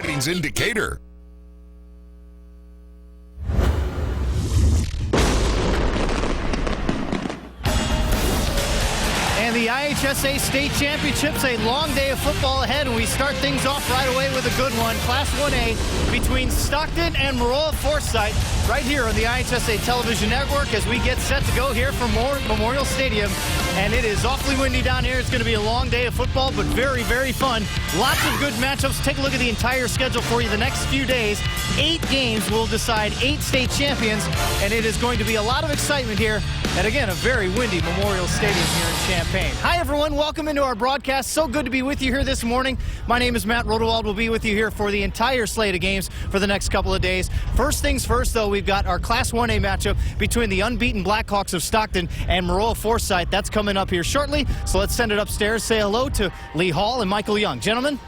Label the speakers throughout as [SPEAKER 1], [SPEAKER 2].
[SPEAKER 1] standings in Decatur.
[SPEAKER 2] And the IHSA State Championships, a long day of football ahead, and we start things off right away with a good one. Class 1A between Stockton and Maroa-Forsyth right here on the IHSA Television Network as we get set to go here from Memorial Stadium. And it is awfully windy down here. It's going to be a long day of football, but very, very fun. Lots of good matchups. Take a look at the entire schedule for you the next few days. 8 games will decide 8 state champions, and it is going to be a lot of excitement here at, again, a very windy Memorial Stadium here in Champaign. Hi, everyone. Welcome into our broadcast. So good to be with you here this morning. My name is Matt Rodewald. We'll be with you here for the entire slate of games for the next couple of days. First things first, though, we've got our Class 1A matchup between the unbeaten Blackhawks of Stockton and Maroa-Forsyth. That's coming up here shortly. So let's send it upstairs. Say hello to Lee Hall and Michael Young. Gentlemen.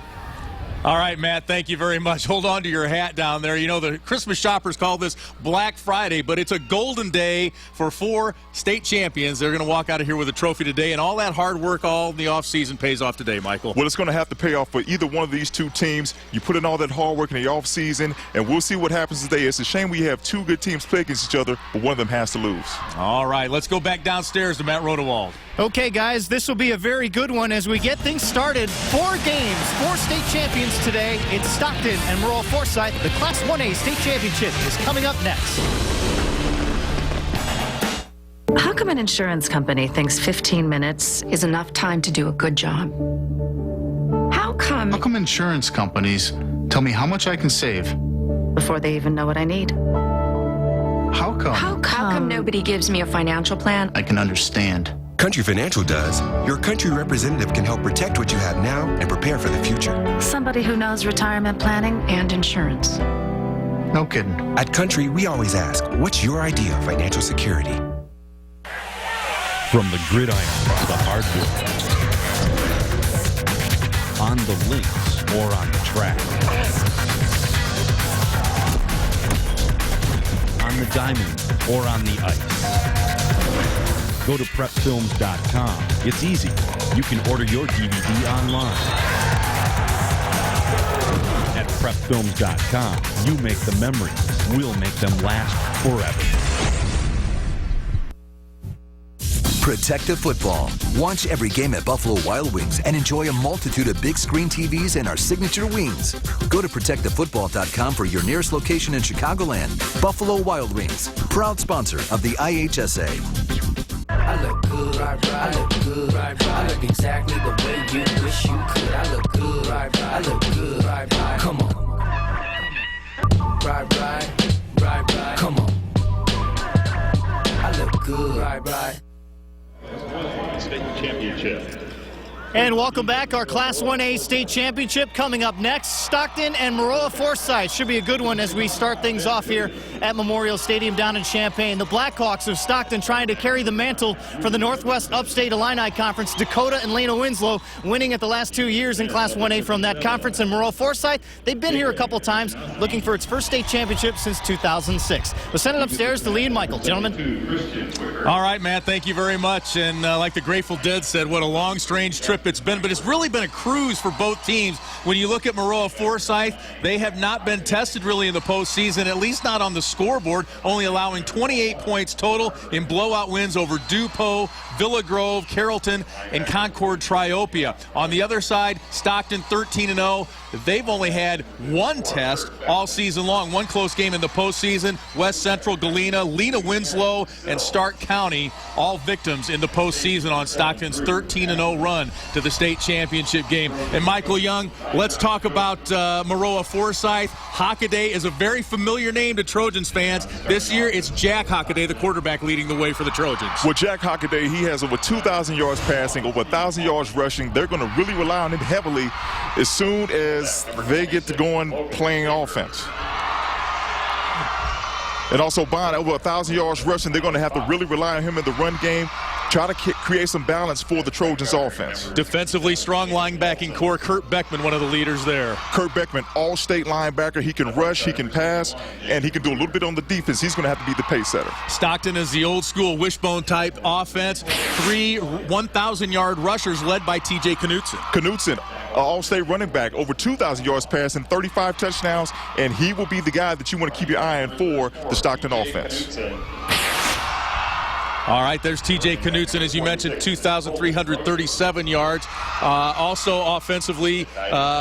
[SPEAKER 3] All right, Matt, thank you very much. Hold on to your hat down there. You know, the Christmas shoppers call this Black Friday, but it's a golden day for 4 state champions. They're going to walk out of here with a trophy today, and all that hard work all in the offseason pays off today, Michael.
[SPEAKER 4] Well, it's going to have to pay off for either one of these two teams. You put in all that hard work in the offseason, and we'll see what happens today. It's a shame we have 2 good teams play against each other, but one of them has to lose. All
[SPEAKER 3] right, let's go back downstairs to Matt Rodewald.
[SPEAKER 2] Okay, guys, this will be a very good one as we get things started. 4 games, 4 state champions today. It's Stockton and Maroa-Forsyth. The Class 1A state championship is coming up next.
[SPEAKER 5] How come an insurance company thinks 15 minutes is enough time to do a good job? How come
[SPEAKER 6] insurance companies tell me how much I can save
[SPEAKER 5] before they even know what I need?
[SPEAKER 6] How
[SPEAKER 5] come nobody gives me a financial plan
[SPEAKER 6] I can understand?
[SPEAKER 7] Country Financial does. Your country representative can help protect what you have now and prepare for the future.
[SPEAKER 5] Somebody who knows retirement planning and insurance.
[SPEAKER 6] No kidding.
[SPEAKER 7] At Country, we always ask, what's your idea of financial security?
[SPEAKER 8] From the gridiron to the hardwood, on the links or on the track, on the diamond or on the ice. Go to prepfilms.com. It's easy. You can order your DVD online. At prepfilms.com, you make the memories. We'll make them last forever.
[SPEAKER 9] Protective football. Watch every game at Buffalo Wild Wings and enjoy a multitude of big screen TVs and our signature wings. Go to protectthefootball.com for your nearest location in Chicagoland. Buffalo Wild Wings, proud sponsor of the IHSA.
[SPEAKER 10] I look good, I look good, I look exactly the way you wish you could. I look good, I look good, come on. Right, come on. I look good,
[SPEAKER 11] State championship.
[SPEAKER 2] And welcome back. Our Class 1A state championship coming up next. Stockton and Maroa-Forsyth should be a good one as we start things off here at Memorial Stadium down in Champaign. The Blackhawks of Stockton trying to carry the mantle for the Northwest Upstate Illini Conference. Dakota and Lena Winslow winning at the last 2 years in Class 1A from that conference. And Maroa-Forsyth, they've been here a couple times looking for its first state championship since 2006. We'll send it upstairs to Lee and Michael. Gentlemen.
[SPEAKER 3] All right, Matt, thank you very much. And like the Grateful Dead said, what a long, strange trip it's been, but it's really been a cruise for both teams. When you look at Maroa-Forsyth, they have not been tested really in the postseason, at least not on the scoreboard, only allowing 28 points total in blowout wins over DuPo, Villa Grove, Carrollton, and Concord Triopia. On the other side, Stockton 13-0. They've only had 1 test all season long, 1 close game in the postseason. West Central, Galena, Lena Winslow, and Stark County, all victims in the postseason on Stockton's 13-0 run to the state championship game. And Michael Young, let's talk about Maroa-Forsyth. Hockaday is a very familiar name to Trojans fans. This year, it's Jack Hockaday, the quarterback, leading the way for the Trojans.
[SPEAKER 4] Well, Jack Hockaday, he has over 2,000 yards passing, over 1,000 yards rushing. They're going to really rely on him heavily as soon as they get to going playing offense. And also, Bond, over 1,000 yards rushing, they're going to have to really rely on him in the run game, try to create some balance for the Trojans offense.
[SPEAKER 3] Defensively strong linebacking core. Kurt Beckman, one of the leaders there.
[SPEAKER 4] Kurt Beckman, all-state linebacker. He can rush, he can pass, and he can do a little bit on the defense. He's going to have to be the pace setter.
[SPEAKER 3] Stockton is the old-school wishbone-type offense. 3 1,000-yard rushers led by T.J. Knutson.
[SPEAKER 4] Knutson, All-State running back, over 2,000 yards passing, 35 touchdowns, and he will be the guy that you want to keep your eye on for the Stockton offense.
[SPEAKER 3] All right, there's T.J. Knutson, as you mentioned, 2,337 yards. Also offensively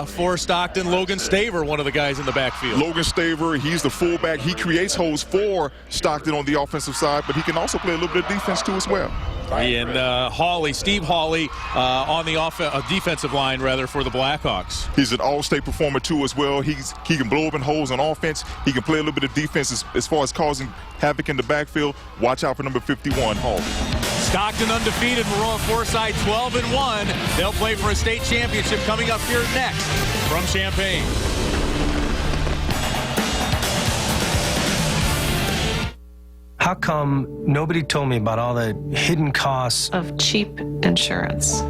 [SPEAKER 3] for Stockton, Logan Staver, one of the guys in the backfield.
[SPEAKER 4] Logan Staver, he's the fullback. He creates holes for Stockton on the offensive side, but he can also play a little bit of defense too as well.
[SPEAKER 3] And Steve Hawley on the defensive line, rather, for the Blackhawks.
[SPEAKER 4] He's an all-state performer too as well. He can blow open holes on offense. He can play a little bit of defense as far as causing havoc in the backfield. Watch out for number 51, Hawley.
[SPEAKER 3] Stockton undefeated, Maroa-Forsyth 12-1. They'll play for a state championship coming up here next from Champaign.
[SPEAKER 1] How come nobody told me about all the hidden costs
[SPEAKER 12] of cheap insurance?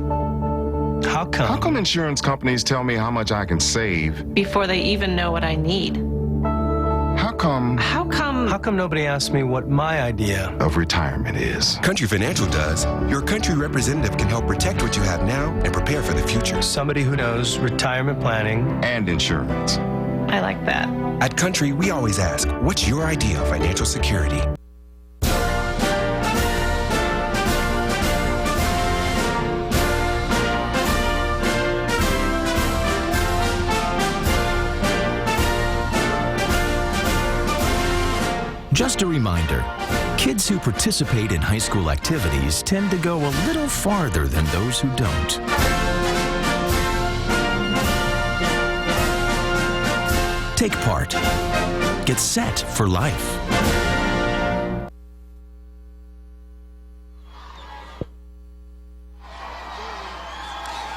[SPEAKER 1] How come?
[SPEAKER 13] How come insurance companies tell me how much I can save
[SPEAKER 12] before they even know what I need?
[SPEAKER 13] How come?
[SPEAKER 1] How come nobody asked me what my idea
[SPEAKER 13] of retirement is?
[SPEAKER 7] Country Financial does. Your country representative can help protect what you have now and prepare for the future.
[SPEAKER 1] Somebody who knows retirement planning
[SPEAKER 13] and insurance.
[SPEAKER 12] I like that.
[SPEAKER 7] At Country, we always ask, what's your idea of financial security?
[SPEAKER 14] Just a reminder, kids who participate in high school activities tend to go a little farther than those who don't. Take part. Get set for life.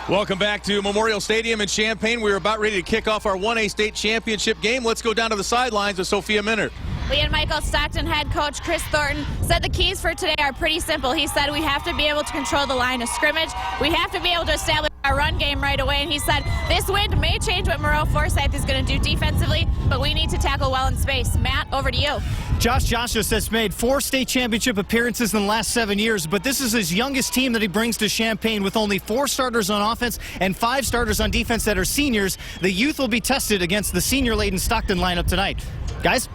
[SPEAKER 3] Welcome back to Memorial Stadium in Champaign. We're about ready to kick off our 1A state championship game. Let's go down to the sidelines with Sophia Minert.
[SPEAKER 15] Lee and Michael Stockton head coach Chris Thornton said the keys for today are pretty simple. He said we have to be able to control the line of scrimmage. We have to be able to establish our run game right away. And he said this wind may change what Maroa-Forsyth is going to do defensively, but we need to tackle well in space. Matt, over to you.
[SPEAKER 2] Josh Joshua has made 4 state championship appearances in the last 7 years, but this is his youngest team that he brings to Champaign with only 4 starters on offense and 5 starters on defense that are seniors. The youth will be tested against the senior-laden Stockton lineup tonight. Guys?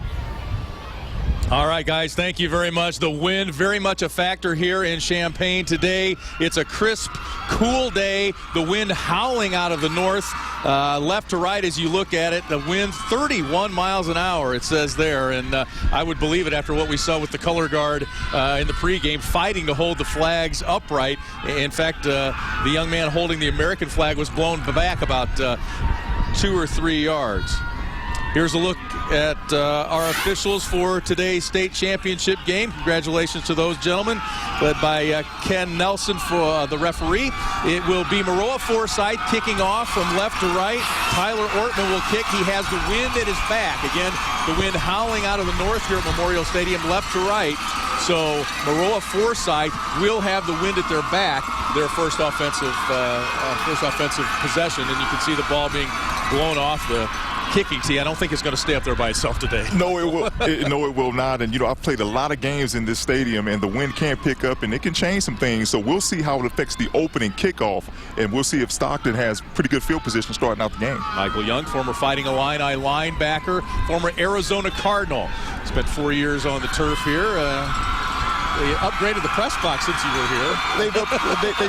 [SPEAKER 3] All right, guys, thank you very much. The wind, very much a factor here in Champaign today. It's a crisp, cool day. The wind howling out of the north, left to right as you look at it. The wind 31 miles an hour, it says there. And I would believe it after what we saw with the color guard in the pregame, fighting to hold the flags upright. In fact, the young man holding the American flag was blown back about 2 or 3 yards. Here's a look at our officials for today's state championship game. Congratulations to those gentlemen, led by Ken Nelson for the referee. It will be Maroa-Forsyth kicking off from left to right. Tyler Ortman will kick. He has the wind at his back. Again, the wind howling out of the north here at Memorial Stadium, left to right. So Maroa-Forsyth will have the wind at their back, their first offensive possession, and you can see the ball being blown off the kicking tee. I don't think it's going to stay up there by itself today.
[SPEAKER 4] No, it will. No, it will not. And, you know, I've played a lot of games in this stadium, and the wind can pick up, and it can change some things. So we'll see how it affects the opening kickoff, and we'll see if Stockton has pretty good field position starting out the game.
[SPEAKER 3] Michael Young, former Fighting Illini linebacker, former Arizona Cardinal. Spent 4 years on the turf here. They upgraded the press box since you were here.
[SPEAKER 4] They've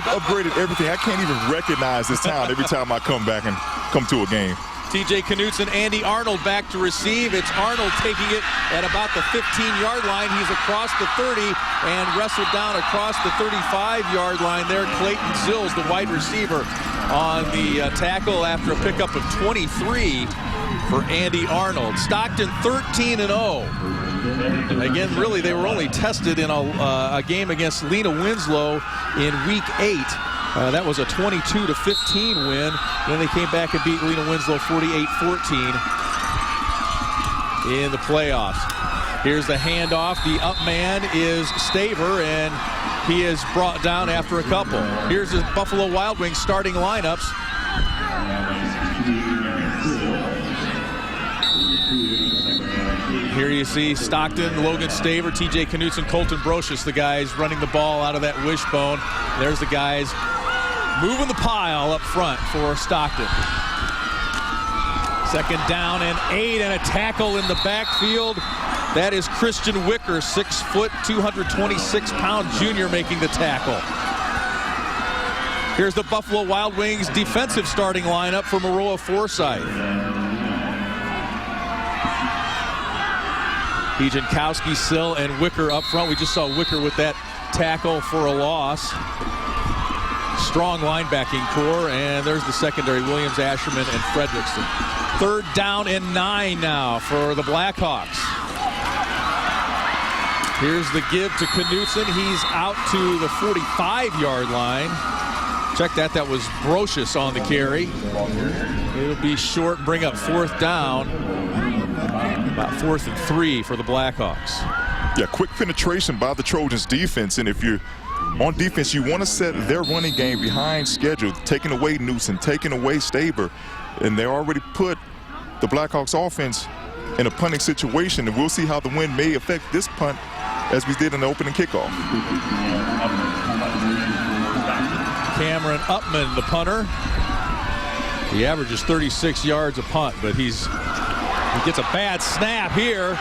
[SPEAKER 4] upgraded everything. I can't even recognize this town every time I come back and come to a game.
[SPEAKER 3] T.J. Knutson, Andy Arnold back to receive. It's Arnold taking it at about the 15-yard line. He's across the 30 and wrestled down across the 35-yard line there. Clayton Zills, the wide receiver, on the tackle after a pickup of 23 for Andy Arnold. Stockton 13-0. Again, really, they were only tested in a game against Lena Winslow in Week 8. That was a 22-15 win. Then they came back and beat Lena Winslow 48-14 in the playoffs. Here's the handoff. The up man is Staver, and he is brought down after a couple. Here's the Buffalo Wild Wings starting lineups. Here you see Stockton, Logan Staver, T.J. Knutson, Colton Brocious, the guys running the ball out of that wishbone. There's the guys moving the pile up front for Stockton. 2nd down and 8, and a tackle in the backfield. That is Christian Wicker, 6 foot, 226-pound junior, making the tackle. Here's the Buffalo Wild Wings defensive starting lineup for Maroa-Forsyth. Pijankowski, Sill, and Wicker up front. We just saw Wicker with that tackle for a loss. Strong linebacking core, and there's the secondary, Williams, Asherman, and Fredrickson. 3rd down and 9 now for the Blackhawks. Here's the give to Knutson. He's out to the 45-yard line. Check that. That was Brocious on the carry. It'll be short and bring up 4th down. About 4th and 3 for the Blackhawks.
[SPEAKER 4] Yeah, quick penetration by the Trojans defense. And if you're on defense, you want to set their running game behind schedule, taking away Newsom, taking away Staber. And they already put the Blackhawks offense in a punting situation. And we'll see how the wind may affect this punt as we did in the opening kickoff.
[SPEAKER 3] Cameron Upman, the punter. He averages 36 yards a punt, but he gets a bad snap here,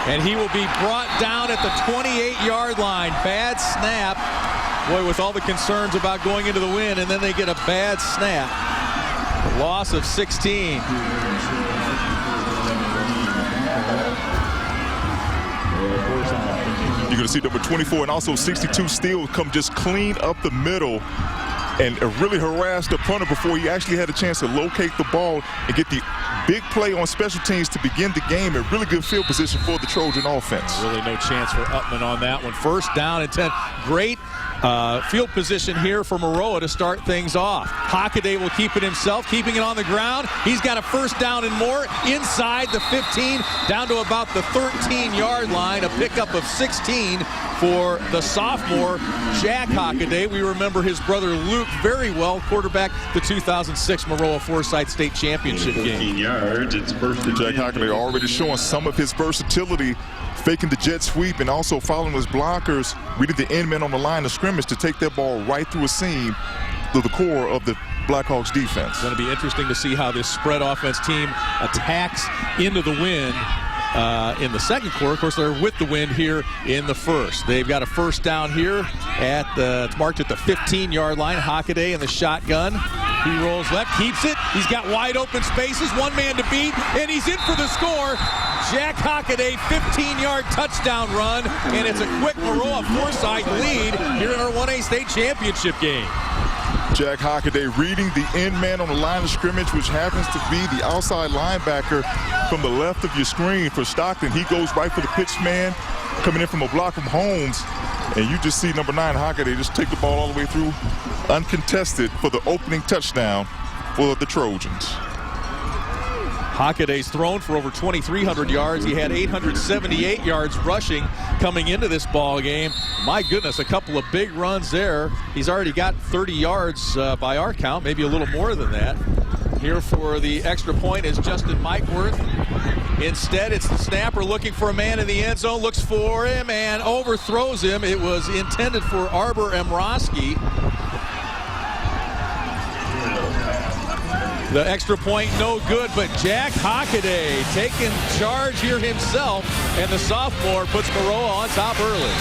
[SPEAKER 3] and he will be brought down at the 28-yard line. Bad snap. Boy, with all the concerns about going into the wind, and then they get a bad snap. A loss of 16.
[SPEAKER 4] You're going to see number 24 and also 62 Steele come just clean up the middle and really harass the punter before he actually had a chance to locate the ball and get the big play on special teams to begin the game. A really good field position for the Trojan offense.
[SPEAKER 3] Really no chance for Upman on that one. 1st down and 10. Great field position here for Maroa to start things off. Hockaday will keep it himself, keeping it on the ground. He's got a 1st down and more inside the 15, down to about the 13-yard line. A pickup of 16 for the sophomore, Jack Hockaday. We remember his brother Luke very well, quarterback the 2006 Maroa-Forsyth State Championship game.
[SPEAKER 11] 15 yards, it's first.
[SPEAKER 4] Jack Hockaday already showing some of his versatility, faking the jet sweep and also following his blockers, reading the end man on the line of scrimmage to take that ball right through a seam to the core of the Blackhawks defense.
[SPEAKER 3] It's going to be interesting to see how this spread offense team attacks into the wind in the second quarter. Of course, they're with the wind here in the first. They've got a 1st down here it's marked at the 15-yard line. Hockaday in the shotgun. He rolls left, keeps it. He's got wide open spaces, one man to beat, and he's in for the score. Jack Hockaday, 15-yard touchdown run, and it's a quick Maroa-Forsyth lead here in our 1A state championship game.
[SPEAKER 4] Jack Hockaday reading the end man on the line of scrimmage, which happens to be the outside linebacker from the left of your screen for Stockton. He goes right for the pitch man, coming in from a block from Holmes. And you just see number 9, Hockaday, just take the ball all the way through, uncontested for the opening touchdown for the Trojans.
[SPEAKER 3] Hockaday's thrown for over 2,300 yards. He had 878 yards rushing coming into this ball game. My goodness, a couple of big runs there. He's already got 30 yards by our count, maybe a little more than that. Here for the extra point is Justin Mikeworth. Instead, it's the snapper looking for a man in the end zone, looks for him and overthrows him. It was intended for Arbor Emroski. The extra point no good, but Jack Hockaday taking charge here himself, and the sophomore puts Maroa on top early.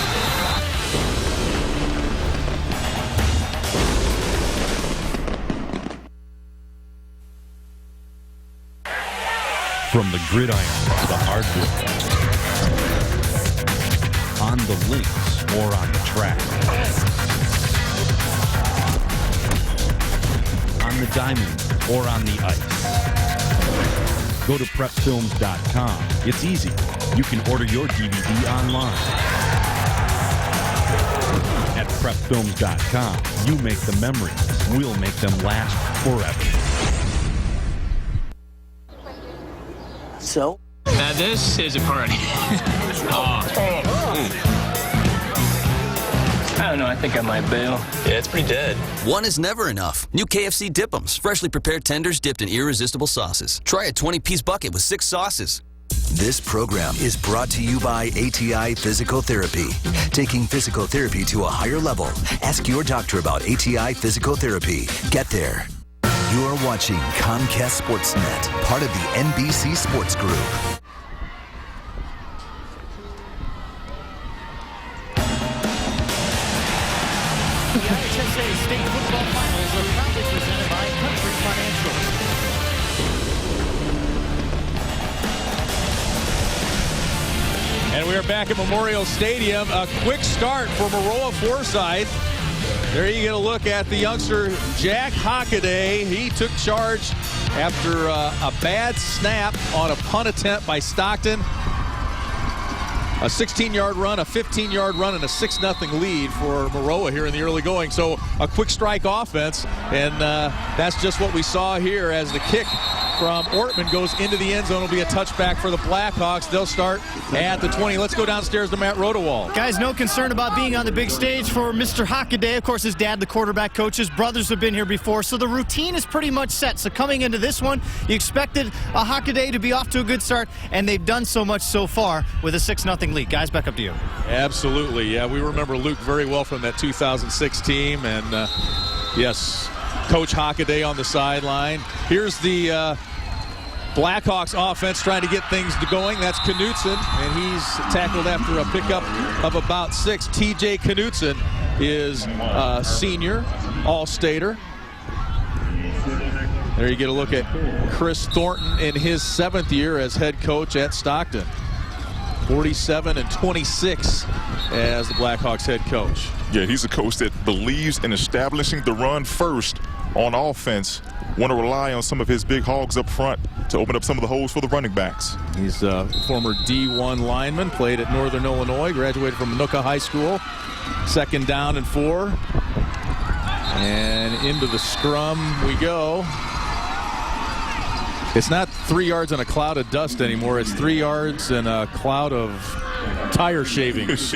[SPEAKER 8] From the gridiron to the hardwood, on the links or on the track, on the diamond or on the ice. Go to prepfilms.com. It's easy. You can order your DVD online. At prepfilms.com, you make the memories. We'll make them last forever.
[SPEAKER 16] So? Now this is a party. I don't know, I think I might bail. Yeah, it's pretty dead.
[SPEAKER 17] One is never enough. New KFC Dip-'Ems. Freshly prepared tenders dipped in irresistible sauces. Try a 20-piece bucket with 6 sauces.
[SPEAKER 9] This program is brought to you by ATI Physical Therapy. Taking physical therapy to a higher level. Ask your doctor about ATI Physical Therapy. Get there. You're watching Comcast Sportsnet, part of the NBC Sports Group.
[SPEAKER 2] The IHSA State Football Finals are proudly presented by Country Financial.
[SPEAKER 3] And we are back at Memorial Stadium. A quick start for Maroa-Forsyth. There you get a look at the youngster, Jack Hockaday. He took charge after a bad snap on a punt attempt by Stockton. A 16-yard run, a 15-yard run, and a 6-0 lead for Maroa here in the early going. So a quick strike offense, and that's just what we saw here as the kick from Ortman goes into the end zone. Will be a touchback for the Blackhawks. They'll start at the 20. Let's go downstairs to Matt Rodewald.
[SPEAKER 2] Guys, no concern about being on the big stage for Mr. Hockaday. Of course, his dad, the quarterback coach, his brothers have been here before, so the routine is pretty much set. So coming into this one, you expected a Hockaday to be off to a good start, and they've done so much so far with a 6-0 lead. Guys, back up to you.
[SPEAKER 3] Absolutely. Yeah, we remember Luke very well from that 2006 team, and yes, Coach Hockaday on the sideline. Here's the Blackhawks offense trying to get things going. That's Knutson, and he's tackled after a pickup of about 6. TJ Knutson is a senior All-Stater. There you get a look at Chris Thornton in his 7th year as head coach at Stockton. 47-26 as the Blackhawks head coach.
[SPEAKER 4] Yeah, he's a coach that believes in establishing the run first on offense. Want to rely on some of his big hogs up front to open up some of the holes for the running backs.
[SPEAKER 3] He's a former D1 lineman, played at Northern Illinois, graduated from Nooka High School. 2nd down and 4. And into the scrum we go. It's not 3 yards in a cloud of dust anymore. It's 3 yards in a cloud of tire shavings.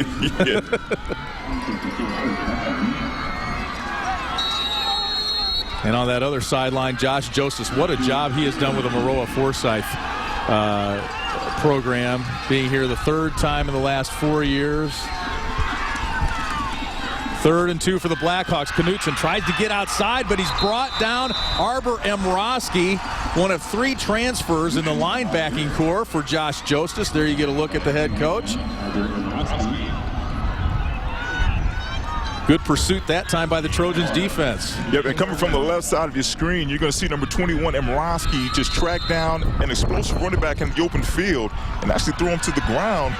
[SPEAKER 3] And on that other sideline, Josh Joseph, what a job he has done with the Maroa-Forsyth program, being here the 3rd time in the last 4 years. 3rd and 2 for the Blackhawks. Knutson tries to get outside, but he's brought down. Arbor Emroski, one of 3 transfers in the linebacking core for Josh Jostis. There you get a look at the head coach. Good pursuit that time by the Trojans defense.
[SPEAKER 4] Yep, and coming from the left side of your screen, you're going to see number 21, Emroski, just track down an explosive running back in the open field and actually throw him to the ground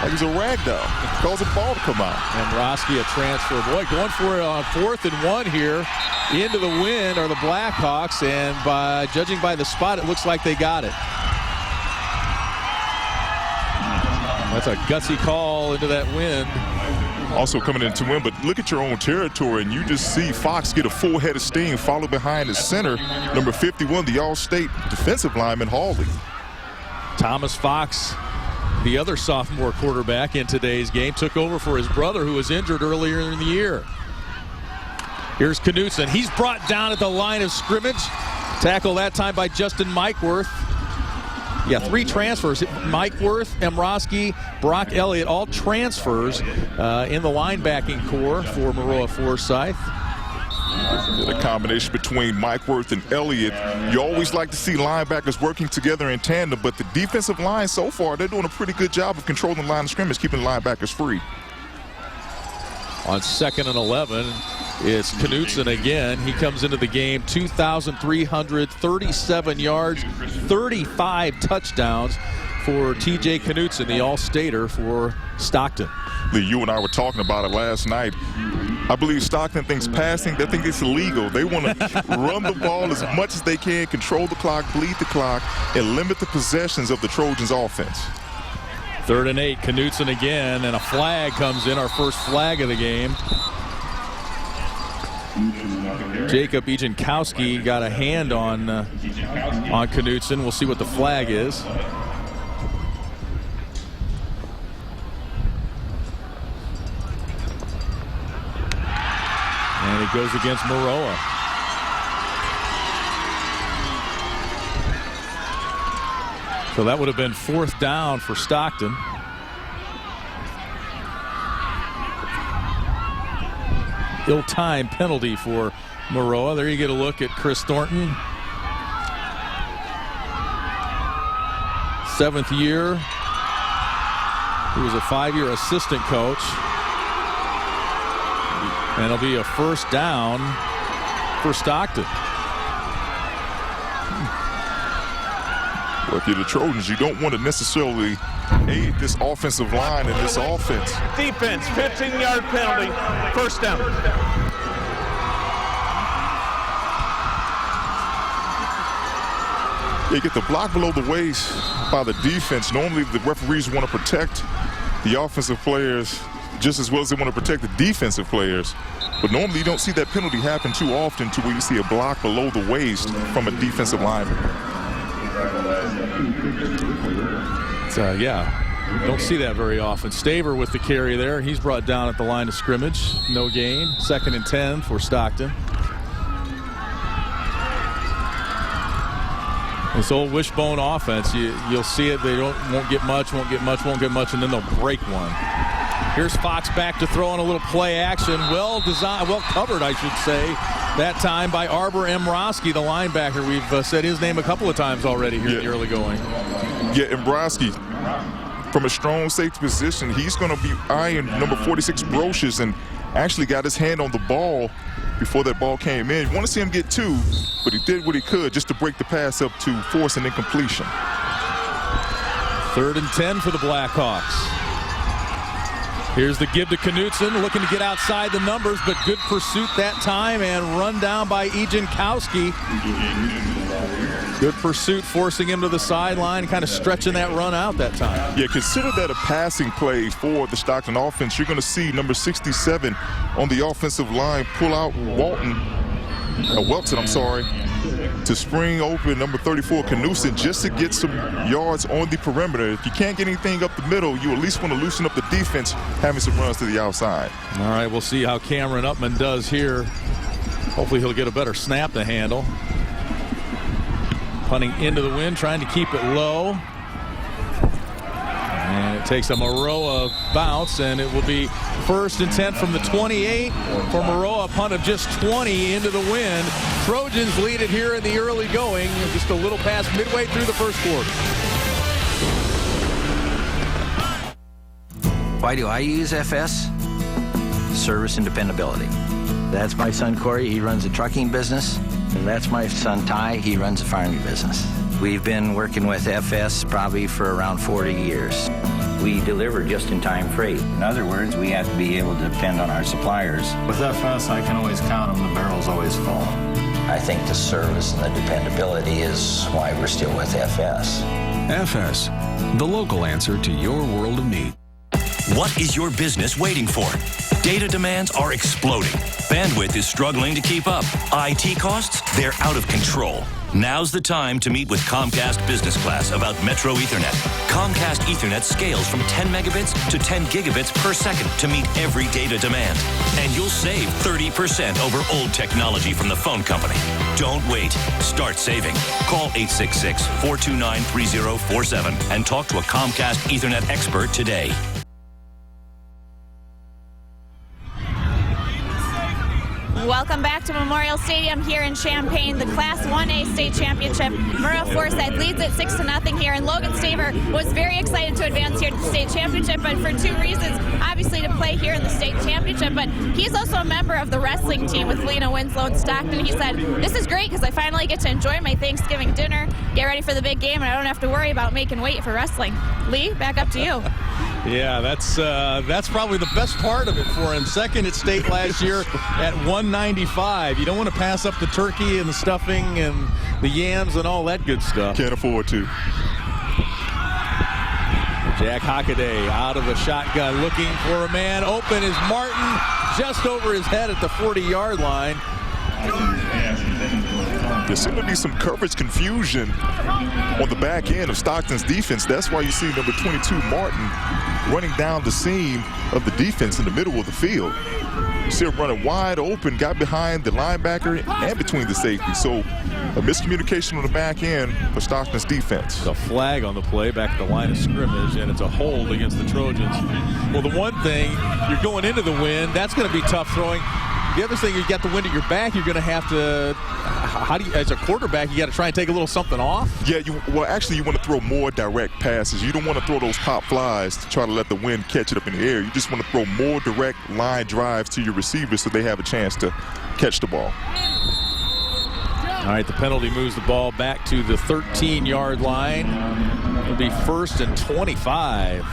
[SPEAKER 4] like he's a rag doll. Cause a ball to come out.
[SPEAKER 3] Emroski, a transfer. Boy, going for it on 4th and 1 here. Into the wind are the Blackhawks, and by judging by the spot, it looks like they got it. That's a gutsy call into that wind.
[SPEAKER 4] Also coming in to win, but look at your own territory, and you just see Fox get a full head of steam, followed behind his center, number 51, the All-State defensive lineman, Hawley.
[SPEAKER 3] Thomas Fox, the other sophomore quarterback in today's game, took over for his brother who was injured earlier in the year. Here's Knutson. He's brought down at the line of scrimmage. Tackle that time by Justin Mikeworth. Yeah, 3 transfers. Mike Worth, Emroski, Brock Elliott, all transfers in the linebacking core for Maroa-Forsyth.
[SPEAKER 4] The combination between Mike Worth and Elliott. You always like to see linebackers working together in tandem, but the defensive line so far, they're doing a pretty good job of controlling the line of scrimmage, keeping the linebackers free.
[SPEAKER 3] On 2nd and 11, it's Knutson again. He comes into the game 2,337 yards, 35 touchdowns for TJ Knutson, the All-Stater for Stockton.
[SPEAKER 4] Lee, you and I were talking about it last night. I believe Stockton thinks passing, they think it's illegal. They want to run the ball as much as they can, control the clock, bleed the clock, and limit the possessions of the Trojans' offense.
[SPEAKER 3] 3rd and 8, Knutson again, and a flag comes in, our first flag of the game. Jacob Ejankowski got a hand on Knutson. We'll see what the flag is. And it goes against Maroa. So that would have been 4th down for Stockton. Ill-timed penalty for Maroa. There you get a look at Chris Thornton. 7th year. He was a 5-year assistant coach. And it'll be a 1st down for Stockton.
[SPEAKER 4] Well, if you're the Trojans, you don't want to necessarily aid this offensive line and this offense.
[SPEAKER 11] Defense, 15-yard penalty, 1st down.
[SPEAKER 4] You get the block below the waist by the defense. Normally, the referees want to protect the offensive players just as well as they want to protect the defensive players. But normally, you don't see that penalty happen too often to where you see a block below the waist from a defensive lineman.
[SPEAKER 3] Yeah, don't see that very often. Staver with the carry there. He's brought down at the line of scrimmage. No gain. 2nd and 10 for Stockton. This old wishbone offense, you'll see it. They won't get much, and then they'll break one. Here's Fox back to throw on a little play action. Well designed, well covered, I should say, that time by Arbor Emrosky, the linebacker. We've said his name a couple of times already here in the early going.
[SPEAKER 4] Yeah, Emrosky, from a strong safety position, he's going to be eyeing number 46 Brocious, and actually got his hand on the ball before that ball came in. You want to see him get 2, but he did what he could just to break the pass up to force an incompletion.
[SPEAKER 3] 3rd and 10 for the Blackhawks. Here's the give to Knutson, looking to get outside the numbers, but good pursuit that time and run down by Ejankowski. Good pursuit, forcing him to the sideline, kind of stretching that run out that time.
[SPEAKER 4] Yeah, consider that a passing play for the Stockton offense. You're going to see number 67 on the offensive line pull out Welton, to spring open number 34 Knutson just to get some yards on the perimeter. If you can't get anything up the middle, you at least want to loosen up the defense, having some runs to the outside.
[SPEAKER 3] All right, we'll see how Cameron Upman does here. Hopefully he'll get a better snap to handle. Punting into the wind, trying to keep it low. And it takes a Maroa bounce, and it will be 1st and 10 from the 28 for Maroa. Punt of just 20 into the wind. Trojans lead it here in the early going, just a little past midway through the 1st quarter.
[SPEAKER 18] Why do I use FS? Service and dependability. That's my son Corey, he runs a trucking business. And that's my son Ty, he runs a farming business. We've been working with FS probably for around 40 years. We deliver just-in-time freight. In other words, we have to be able to depend on our suppliers.
[SPEAKER 19] With FS, I can always count them, the barrel's always full.
[SPEAKER 18] I think the service and the dependability is why we're still with FS.
[SPEAKER 20] FS, the local answer to your world of meat.
[SPEAKER 21] What is your business waiting for? Data demands are exploding. Bandwidth is struggling to keep up. IT costs, they're out of control. Now's the time to meet with Comcast Business Class about Metro Ethernet. Comcast Ethernet scales from 10 megabits to 10 gigabits per second to meet every data demand. And you'll save 30% over old technology from the phone company. Don't wait. Start saving. Call 866-429-3047 and talk to a Comcast Ethernet expert today.
[SPEAKER 15] Welcome back to Memorial Stadium here in Champaign, the Class 1A state championship. Maroa-Forsyth leads it 6-0 here, and Logan Staver was very excited to advance here to the state championship, but for 2 reasons. Obviously to play here in the state championship, but he's also a member of the wrestling team with Lena Winslow and Stockton. He said, "This is great because I finally get to enjoy my Thanksgiving dinner, get ready for the big game, and I don't have to worry about making weight for wrestling." Lee, back up to you.
[SPEAKER 3] Yeah, that's probably the best part of it for him. 2nd at state last year at 195. You don't want to pass up the turkey and the stuffing and the yams and all that good stuff.
[SPEAKER 4] Can't afford to.
[SPEAKER 3] Jack Hockaday out of a shotgun looking for a man open is Martin just over his head at the 40-yard line.
[SPEAKER 4] Yeah, There seemed to be some coverage confusion on the back end of Stockton's defense. That's why you see number 22, Martin, running down the seam of the defense in the middle of the field. You see him running wide open, got behind the linebacker and between the safeties. So a miscommunication on the back end for Stockton's defense.
[SPEAKER 3] A flag on the play back at the line of scrimmage, and it's a hold against the Trojans. Well, the one thing, you're going into the wind, that's going to be tough throwing. The other thing, you got the wind at your back, you're going to have to, how do you, as a quarterback, you got to try and take a little something off?
[SPEAKER 4] Yeah, well, actually, you want to throw more direct passes. You don't want to throw those pop flies to try to let the wind catch it up in the air. You just want to throw more direct line drives to your receivers so they have a chance to catch the ball.
[SPEAKER 3] All right, the penalty moves the ball back to the 13-yard line. It'll be 1st and 25.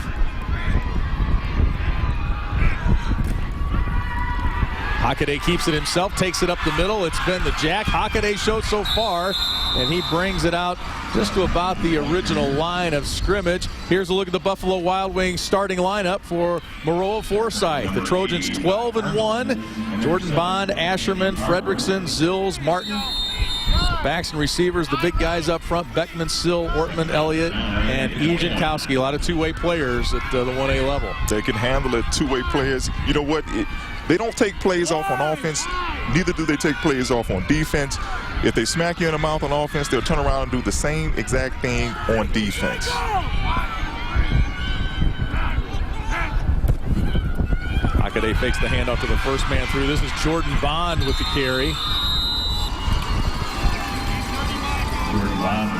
[SPEAKER 3] Hockaday keeps it himself, takes it up the middle. It's been the Jack Hockaday show so far, and he brings it out just to about the original line of scrimmage. Here's a look at the Buffalo Wild Wings starting lineup for Maroa-Forsyth. The Trojans 12-1. Jordan Bond, Asherman, Fredrickson, Zills, Martin. Backs and receivers, the big guys up front, Beckman, Sill, Ortman, Elliott, and E. Jankowski. A lot of two-way players at the 1A level.
[SPEAKER 4] They can handle it, two-way players. You know what? They don't take plays off on offense. Neither do they take plays off on defense. If they smack you in the mouth on offense, they'll turn around and do the same exact thing on defense.
[SPEAKER 3] Hockaday fakes the handoff to the first man through. This is Jordan Bond with the carry.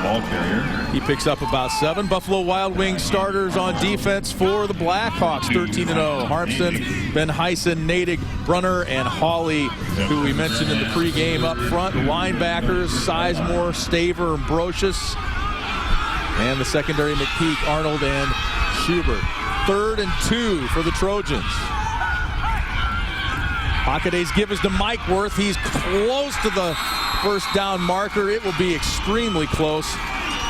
[SPEAKER 5] Ball carrier.
[SPEAKER 3] He picks up about 7. Buffalo Wild Wings starters on defense for the Blackhawks, 13-0. Harmson, Ben Heisen, Natick, Brunner, and Hawley, who we mentioned in the pregame up front. Linebackers, Sizemore, Staver, and Brocious. And the secondary, McPeak, Arnold, and Schubert. 3rd and 2 for the Trojans. Hockaday's give is to Mike Worth. He's close to the first down marker. It will be extremely close.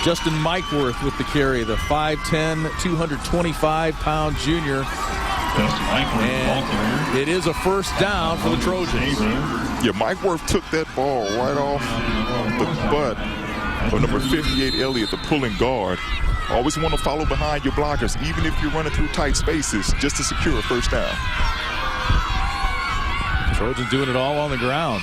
[SPEAKER 3] Justin Mikeworth with the carry, the 5'10", 225-pound junior. And it is a first down for the Trojans.
[SPEAKER 4] Yeah, Mikeworth took that ball right off the butt of number 58, Elliott, the pulling guard. Always want to follow behind your blockers, even if you're running through tight spaces, just to secure a first down.
[SPEAKER 3] Trojans doing it all on the ground.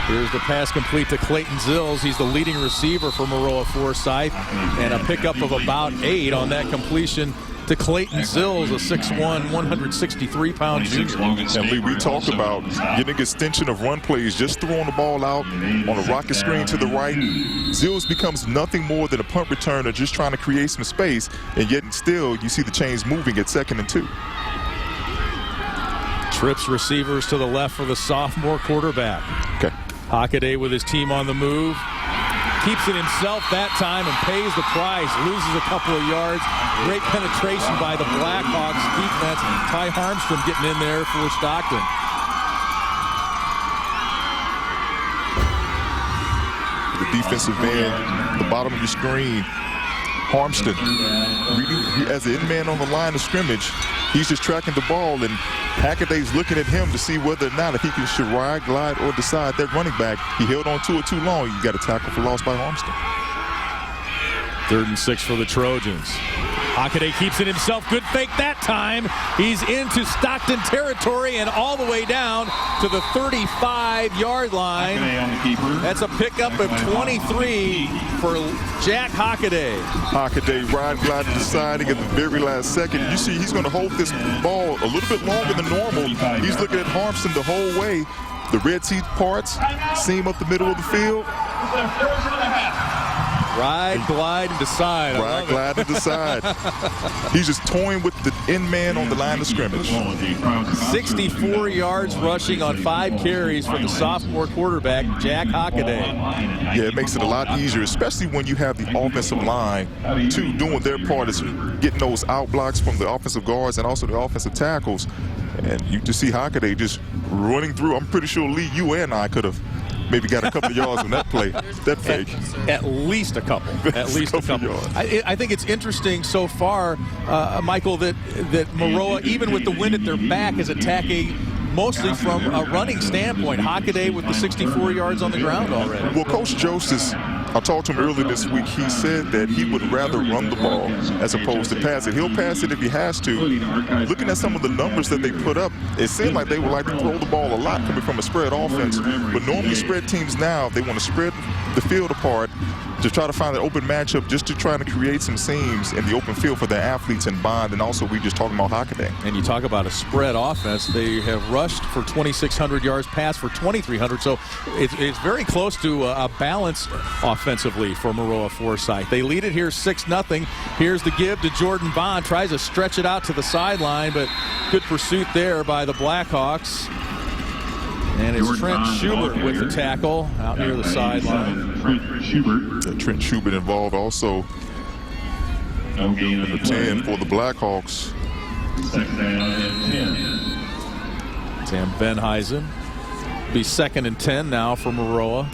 [SPEAKER 3] Here's the pass complete to Clayton Zills. He's the leading receiver for Maroa-Forsyth. And a pickup of about 8 on that completion to Clayton Zills, a 6'1", 163-pound junior.
[SPEAKER 4] And Lee, we talked about getting extension of run plays, just throwing the ball out on a rocket screen to the right. Zills becomes nothing more than a punt returner, just trying to create some space, and yet still you see the chains moving at 2nd and 2.
[SPEAKER 3] Trips receivers to the left for the sophomore quarterback.
[SPEAKER 4] Okay.
[SPEAKER 3] Hockaday with his team on the move. Keeps it himself that time and pays the price. Loses a couple of yards. Great penetration by the Blackhawks defense. Ty Harmstrom getting in there for Stockton.
[SPEAKER 4] The defensive end, the bottom of your screen. Harmston, as the end man on the line of scrimmage, he's just tracking the ball, and Hackaday's looking at him to see whether or not if he can ride, glide, or decide that running back. He held on to it too long. You got a tackle for loss by Harmston.
[SPEAKER 3] 3rd and 6 for the Trojans. Hockaday keeps it himself. Good fake that time. He's into Stockton territory and all the way down to the 35-yard line. That's a pickup of 23 for Jack Hockaday.
[SPEAKER 4] Hockaday ride, glide, deciding at the very last second. You see he's going to hold this ball a little bit longer than normal. He's looking at Harmston the whole way. The red seat parts, seam up the middle of the field.
[SPEAKER 3] Ride, glide, and decide.
[SPEAKER 4] Ride, glide, and decide. He's just toying with the end man on the line of scrimmage.
[SPEAKER 3] 64 yards rushing on 5 carries for the sophomore quarterback, Jack Hockaday.
[SPEAKER 4] Yeah, it makes it a lot easier, especially when you have the offensive line, too, doing their part is getting those out blocks from the offensive guards and also the offensive tackles. And you just see Hockaday just running through. I'm pretty sure Lee, you and I could have maybe got a couple of yards on that play, that fake.
[SPEAKER 3] At least a couple. At least a couple. I think it's interesting so far, Michael, that Maroa, even with the wind at their back, is attacking mostly from a running standpoint. Hockaday with the 64 yards on the ground already.
[SPEAKER 4] Well, Coach Joseph, I talked to him earlier this week. He said that he would rather run the ball as opposed to pass it. He'll pass it if he has to. Looking at some of the numbers that they put up, it seemed like they would like to throw the ball a lot coming from a spread offense. But normally spread teams now, they want to spread the field apart to try to find an open matchup, just to try to create some seams in the open field for their athletes in Bond. And also, we just talking about Hockaday.
[SPEAKER 3] And you talk about a spread offense. They have rushed for 2,600 yards, passed for 2,300. So it's very close to a balance offensively for Maroa-Forsyth. They lead it here 6-0. Here's the give to Jordan Bond. Tries to stretch it out to the sideline, but good pursuit there by the Blackhawks. And it's Trent Schubert with the tackle out near the sideline.
[SPEAKER 4] Trent Schubert involved also. Number 10 for the Blackhawks.
[SPEAKER 3] Sam Benheisen. Be 2nd and 10 now for Maroa.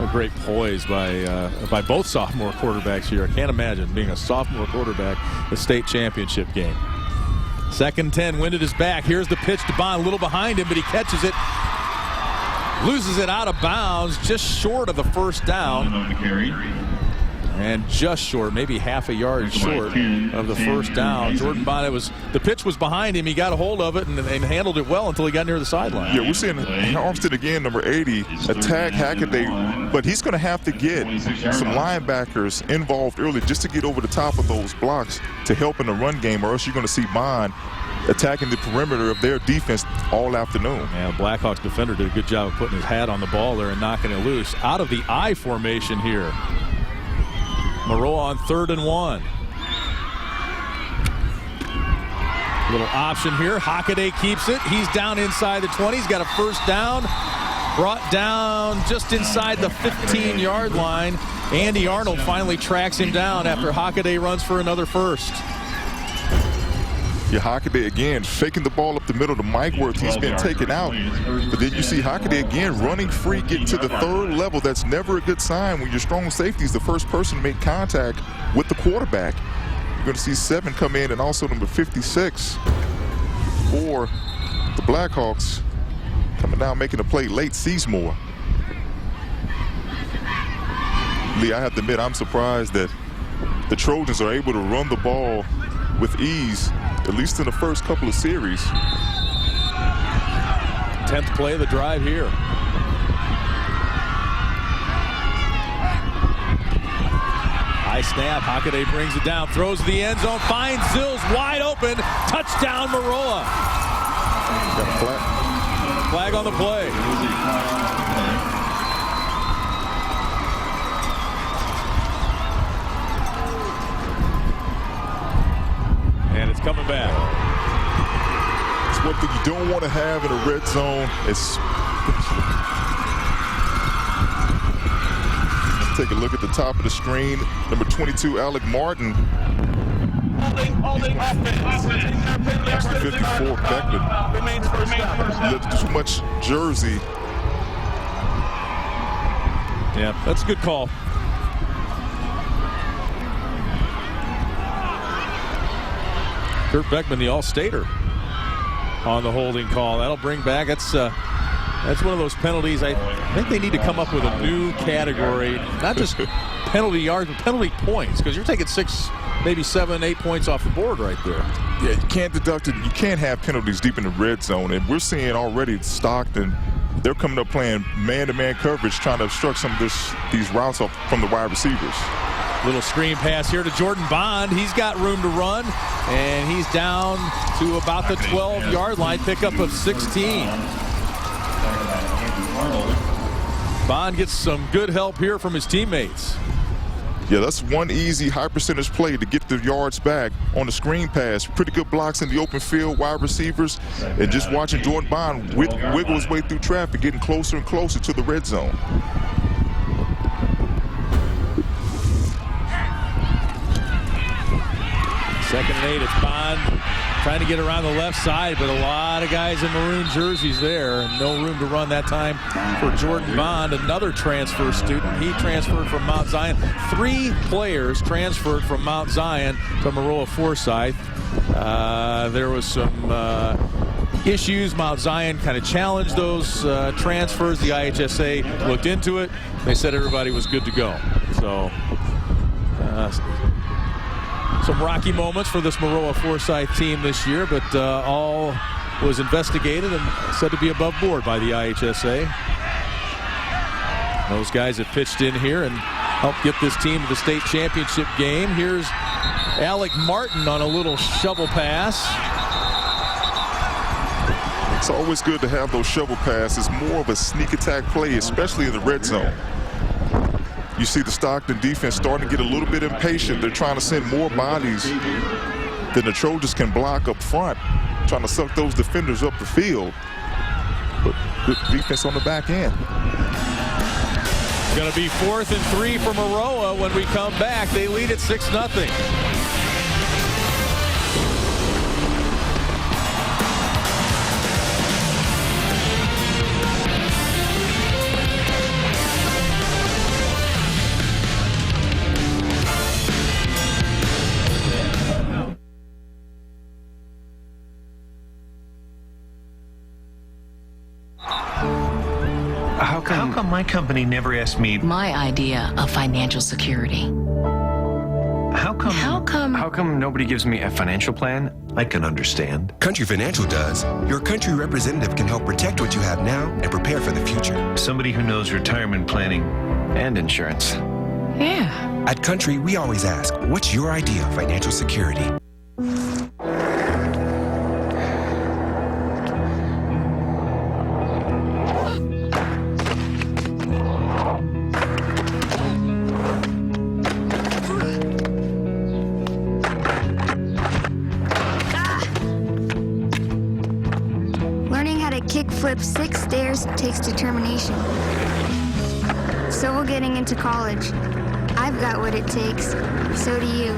[SPEAKER 3] A great poise by both sophomore quarterbacks here. I can't imagine being a sophomore quarterback the state championship game. 2nd and 10. Winded is back. Here's the pitch to Bond. A little behind him, but he catches it. Loses it out of bounds, just short of the first down. And just short, maybe half a yard short of the first down. Jordan Bond, the pitch was behind him. He got a hold of it and handled it well until he got near the sideline.
[SPEAKER 4] Yeah, we're seeing Armstead again, number 80, attack Hockaday, but he's going to have to get some linebackers involved early just to get over the top of those blocks to help in the run game, or else you're going to see Bond attacking the perimeter of their defense all afternoon.
[SPEAKER 3] Yeah, Blackhawks defender did a good job of putting his hat on the ball there and knocking it loose. Out of the I formation here. Maroa on 3rd and 1. Little option here. Hockaday keeps it. He's down inside the 20. He's got a first down. Brought down just inside the 15-yard line. Andy Arnold finally tracks him down after Hockaday runs for another first.
[SPEAKER 4] Yeah, Hockaday again faking the ball up the middle to Mike Worth. He's been taken out. But then you see Hockaday again running free, getting to the 3rd level. That's never a good sign when your strong safety is the first person to make contact with the quarterback. You're going to see 7 come in, and also number 56 for the Blackhawks coming down, making a play late, Seasmore. Lee, I have to admit, I'm surprised that the Trojans are able to run the ball with ease, at least in the first couple of series.
[SPEAKER 3] 10th play of the drive here. High snap. Hockaday brings it down, throws the end zone, finds Zills wide open. Touchdown, Maroa.
[SPEAKER 4] Got a flag.
[SPEAKER 3] Flag on the play. And it's coming back.
[SPEAKER 4] It's one thing you don't want to have in a red zone. Let's take a look at the top of the screen. Number 22, Alec Martin. That's the 54, Beckman. Left too much jersey.
[SPEAKER 3] Yeah, that's a good call. Kurt Beckman, the All-Stater, on the holding call. That'll bring back. That's one of those penalties. I think they need to come up with a new category, not just penalty yards, but penalty points, because you're taking 6, maybe 7, 8 points off the board right there.
[SPEAKER 4] Yeah, you can't deduct it. You can't have penalties deep in the red zone, and we're seeing already Stockton. They're coming up playing man-to-man coverage, trying to obstruct some of these routes off from the wide receivers.
[SPEAKER 3] Little screen pass here to Jordan Bond. He's got room to run, and he's down to about the 12-yard line, pickup of 16. Bond gets some good help here from his teammates.
[SPEAKER 4] Yeah, that's one easy high percentage play to get the yards back on the screen pass. Pretty good blocks in the open field, wide receivers, and just watching Jordan Bond wiggle his way through traffic, getting closer and closer to the red zone.
[SPEAKER 3] Second and 8, it's Bond trying to get around the left side, but a lot of guys in maroon jerseys there, and no room to run that time for Jordan Bond, another transfer student. He transferred from Mount Zion. 3 players transferred from Mount Zion to Maroa-Forsyth. There was some issues. Mount Zion kind of challenged those transfers. The IHSA looked into it. They said everybody was good to go. So some rocky moments for this Maroa-Forsyth team this year, but all was investigated and said to be above board by the IHSA. Those guys have pitched in here and helped get this team to the state championship game. Here's Alec Martin on a little shovel pass.
[SPEAKER 4] It's always good to have those shovel passes, more of a sneak attack play, especially in the red zone. You see the Stockton defense starting to get a little bit impatient. They're trying to send more bodies than the Trojans can block up front, trying to suck those defenders up the field. But good defense on the back end.
[SPEAKER 3] It's going to be 4th and 3 for Maroa when we come back. They lead at 6-0.
[SPEAKER 1] How come my company never asked me?
[SPEAKER 5] My idea of financial security.
[SPEAKER 1] How come nobody gives me a financial plan I can understand?
[SPEAKER 7] Country Financial does. Your country representative can help protect what you have now and prepare for the future.
[SPEAKER 1] Somebody who knows retirement planning and insurance.
[SPEAKER 5] Yeah.
[SPEAKER 7] At Country, we always ask, what's your idea of financial security?
[SPEAKER 22] Kickflip 6 stairs takes determination. So will getting into college. I've got what it takes. So do you.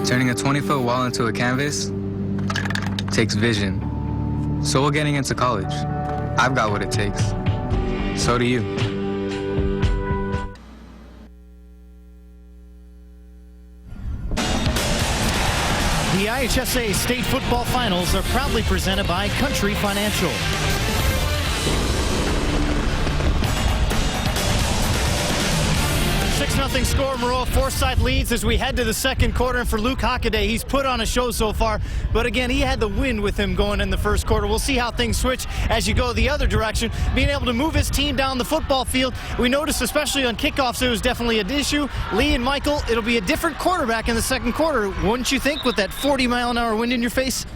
[SPEAKER 23] Turning a 20-foot wall into a canvas takes vision. So will getting into college. I've got what it takes. So do you.
[SPEAKER 2] The IHSA State Football Finals are proudly presented by Country Financial. 6-0 score. Maroa-Forsyth leads as we head to the second quarter. And for Luke Hockaday, he's put on a show so far. But again, he had the wind with him going in the first quarter. We'll see how things switch as you go the other direction. Being able to move his team down the football field. We noticed, especially on kickoffs, it was definitely an issue. Lee and Michael, it'll be a different quarterback in the second quarter, wouldn't you think, with that 40-mile-an-hour wind in your face?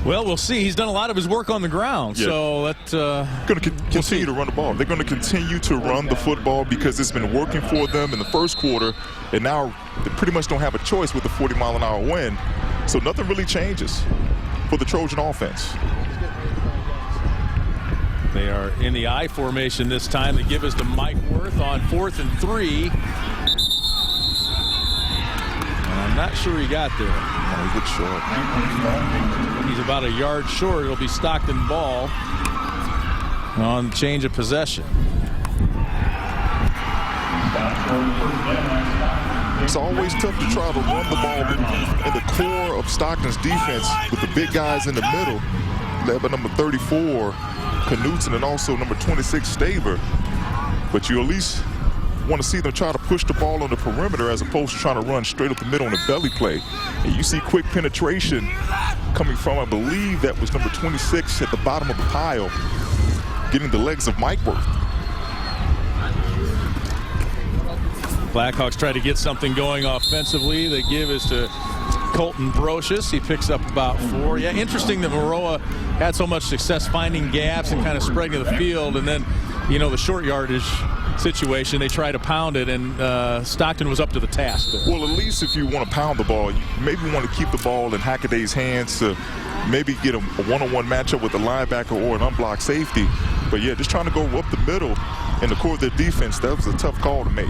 [SPEAKER 3] Well, we'll see. He's done a lot of his work on the ground, so that's
[SPEAKER 4] going to continue to run the ball. They're going to continue to run the football because it's been working for them in the first quarter, and now they pretty much don't have a choice with the 40-mile-an-hour wind. So nothing really changes for the Trojan offense.
[SPEAKER 3] They are in the I formation this time. They give us to Mike Worth on 4th and 3. And I'm not sure he got there.
[SPEAKER 4] No, he looks short.
[SPEAKER 3] He's about a yard short. It'll be Stockton ball on change of possession.
[SPEAKER 4] It's always tough to try to run the ball in the core of Stockton's defense with the big guys in the middle, led by number 34, Knutson, and also number 26, Staver. But you at least want to see them try to push the ball on the perimeter as opposed to trying to run straight up the middle on a belly play. And you see quick penetration coming from, I believe that was number 26 at the bottom of the pile, getting the legs of Mike Worth.
[SPEAKER 3] Blackhawks try to get something going offensively. They give is to Colton Brocious. He picks up about 4. Yeah, interesting that Maroa had so much success finding gaps and kind of spreading the field, and then you know, the short yardage situation, they try to pound it, and Stockton was up to the task there.
[SPEAKER 4] Well, at least if you want to pound the ball, you maybe want to keep the ball in Hackaday's hands to maybe get a one-on-one matchup with a linebacker or an unblocked safety. But yeah, just trying to go up the middle in the core of their defense, that was a tough call to make.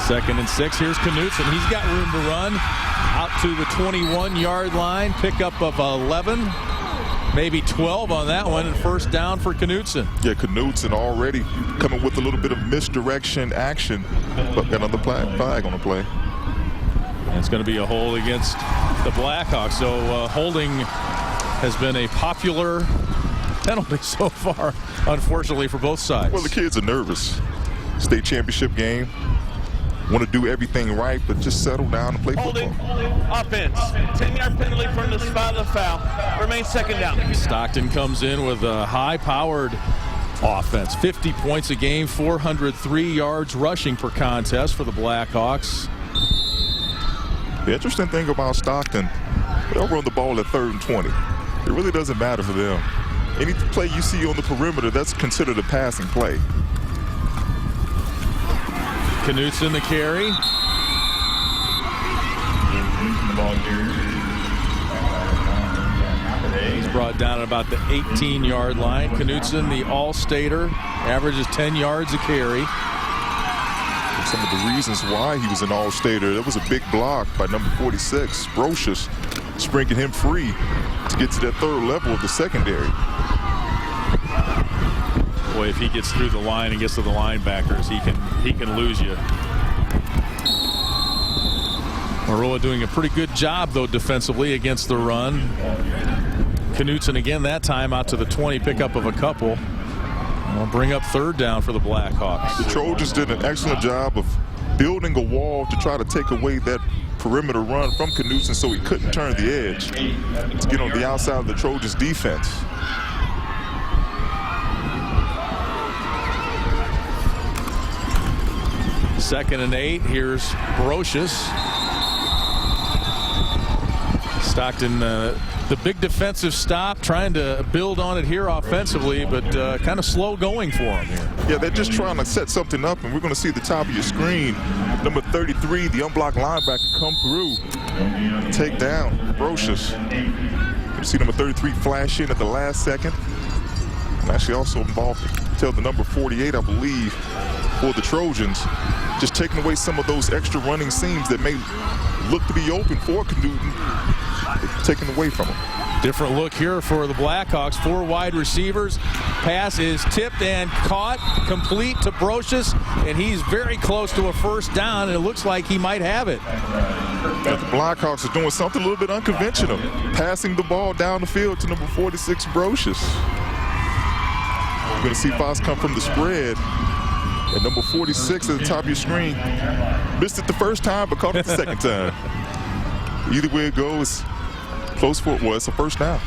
[SPEAKER 3] 2nd and 6. Here's Knutson. He's got room to run out to the 21-yard line. Pickup of 11. Maybe 12 on that one, and first down for Knutson.
[SPEAKER 4] Yeah, Knutson already coming with a little bit of misdirection action, but got another flag on the play.
[SPEAKER 3] And it's going to be a hold against the Blackhawks. So holding has been a popular penalty so far, unfortunately, for both sides.
[SPEAKER 4] Well, the kids are nervous. State championship game. Want to do everything right, but just settle down and play football.
[SPEAKER 11] Offense. 10-yard penalty from the spot of the foul. Remains 2nd down.
[SPEAKER 3] Stockton comes in with a high-powered offense. 50 points a game, 403 yards rushing per contest for the Blackhawks.
[SPEAKER 4] The interesting thing about Stockton, they'll run the ball at 3rd and 20. It really doesn't matter for them. Any play you see on the perimeter, that's considered a passing play.
[SPEAKER 3] Knutson the carry. He's brought down at about the 18-yard line. Knutson, the all-stater, averages 10 yards a carry.
[SPEAKER 4] Some of the reasons why he was an all-stater, that was a big block by number 46, Brocious, sprinting him free to get to that 3rd level of the secondary.
[SPEAKER 3] Boy, if he gets through the line and gets to the linebackers, he can lose you. Maroa doing a pretty good job, though, defensively against the run. Knutson again that time out to the 20, pickup of a couple. We'll bring up 3rd down for the Blackhawks.
[SPEAKER 4] The Trojans did an excellent job of building a wall to try to take away that perimeter run from Knutson so he couldn't turn the edge to get on the outside of the Trojans' defense.
[SPEAKER 3] Second and 8. Here's Brocious. Stockton, the big defensive stop, trying to build on it here offensively, but kind of slow going for him here.
[SPEAKER 4] Yeah, they're just trying to set something up, and we're going to see at the top of your screen, number 33, the unblocked linebacker, come through, take down Brocious. You see number 33 flash in at the last second. And actually also involved till the number 48, I believe, for the Trojans. Just taking away some of those extra running seams that may look to be open for Knutson, taken away from him.
[SPEAKER 3] Different look here for the Blackhawks. 4 wide receivers. Pass is tipped and caught, complete to Brocious, and he's very close to a first down, and it looks like he might have it.
[SPEAKER 4] The Blackhawks are doing something a little bit unconventional, passing the ball down the field to number 46, Brocious. You're going to see Fox come from the spread. And number 46 at the top of your screen. Missed it the first time, but caught it the second time. Either way it goes, close for it was a first down.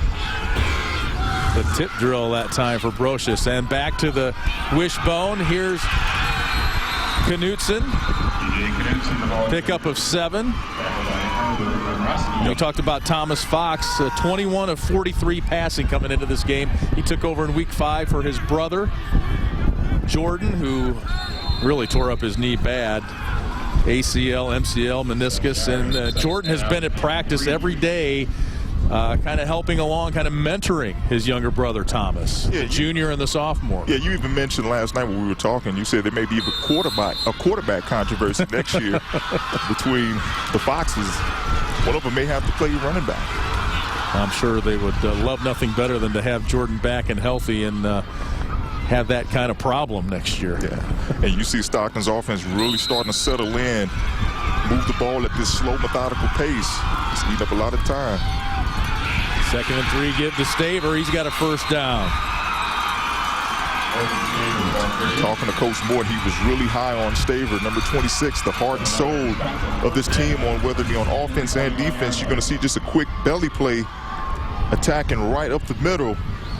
[SPEAKER 3] The tip drill that time for Brocious. And back to the wishbone. Here's Knutson. Pickup of 7. We talked about Thomas Fox, 21 of 43 passing coming into this game. He took over in week 5 for his brother, Jordan, who really tore up his knee bad. ACL, MCL, meniscus, and Jordan has been at practice every day, kind of helping along, kind of mentoring his younger brother Thomas, the junior and the sophomore.
[SPEAKER 4] Yeah, you even mentioned last night when we were talking, you said there may be a quarterback controversy next year between the Foxes. One of them may have to play running back.
[SPEAKER 3] I'm sure they would love nothing better than to have Jordan back and healthy and have that kind of problem next year.
[SPEAKER 4] Yeah, and you see Stockton's offense really starting to settle in, move the ball at this slow, methodical pace. Just need up a lot of time.
[SPEAKER 3] 2nd and 3, give to Staver. He's got a first down.
[SPEAKER 4] Talking to Coach Moore, he was really high on Staver, number 26, the heart and soul of this team, on whether it be on offense and defense. You're going to see just a quick belly play, attacking right up the middle,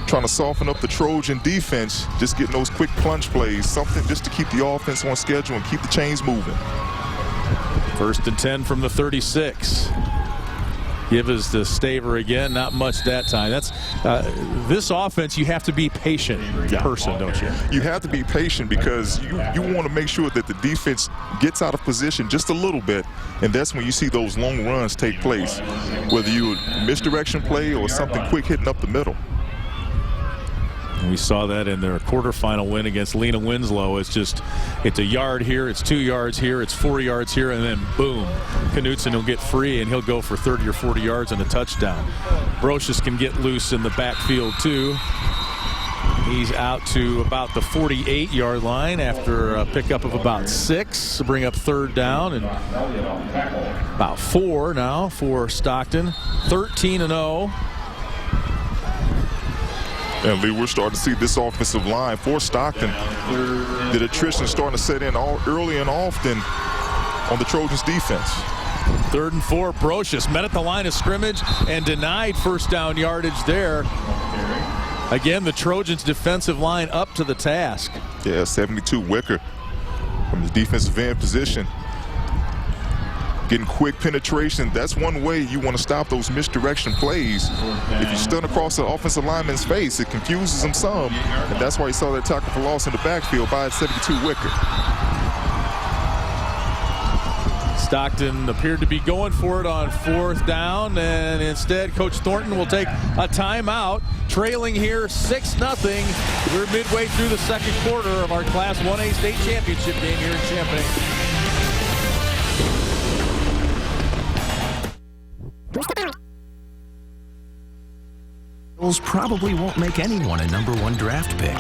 [SPEAKER 4] trying to soften up the Trojan defense, just getting those quick plunge plays, something just to keep the offense on schedule and keep the chains moving.
[SPEAKER 3] 1st and 10 from the 36. Give us the Staver again. Not much that time. That's this offense. You have to be patient person, don't you?
[SPEAKER 4] You have to be patient because you want to make sure that the defense gets out of position just a little bit, and that's when you see those long runs take place, whether you misdirection play or something quick hitting up the middle.
[SPEAKER 3] We saw that in their quarterfinal win against Lena Winslow. It's a yard here, it's 2 yards here, it's 4 yards here, and then boom, Knutson will get free and he'll go for 30 or 40 yards and a touchdown. Brocious can get loose in the backfield too. He's out to about the 48-yard line after a pickup of about 6 to bring up 3rd down, and about 4 now for Stockton. 13-0.
[SPEAKER 4] And Lee, we're starting to see this offensive line for Stockton. The attrition is starting to set in early and often on the Trojans defense.
[SPEAKER 3] 3rd and 4, Brocious met at the line of scrimmage and denied first down yardage there. Again, the Trojans defensive line up to the task.
[SPEAKER 4] Yeah, 72 Wicker from his defensive end position. Getting quick penetration. That's one way you want to stop those misdirection plays. If you stun across the offensive lineman's face, it confuses him some, and that's why you saw that tackle for loss in the backfield by 72 Wicker.
[SPEAKER 3] Stockton appeared to be going for it on 4th down, and instead Coach Thornton will take a timeout, trailing here 6-0. We're midway through the second quarter of our Class 1A state championship game here in Champaign.
[SPEAKER 14] Probably won't make anyone a #1 draft pick,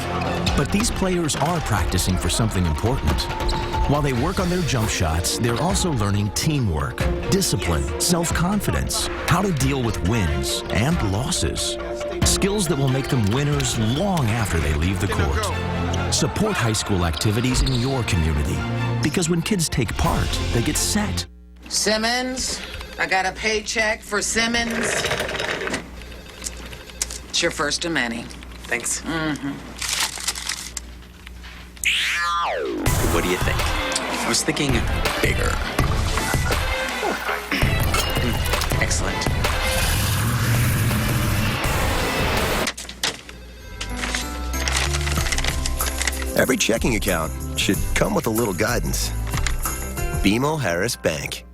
[SPEAKER 14] but these players are practicing for something important. While they work on their jump shots, they're also learning teamwork, discipline, self-confidence, how to deal with wins and losses, skills that will make them winners long after they leave the court. Support high school activities in your community, because when kids take part, they get set.
[SPEAKER 6] Simmons, I got a paycheck for Simmons. It's your first of many.
[SPEAKER 10] Thanks.
[SPEAKER 6] Mm-hmm.
[SPEAKER 10] What do you think? I was thinking bigger. Excellent.
[SPEAKER 13] Every checking account should come with a little guidance. BMO Harris Bank.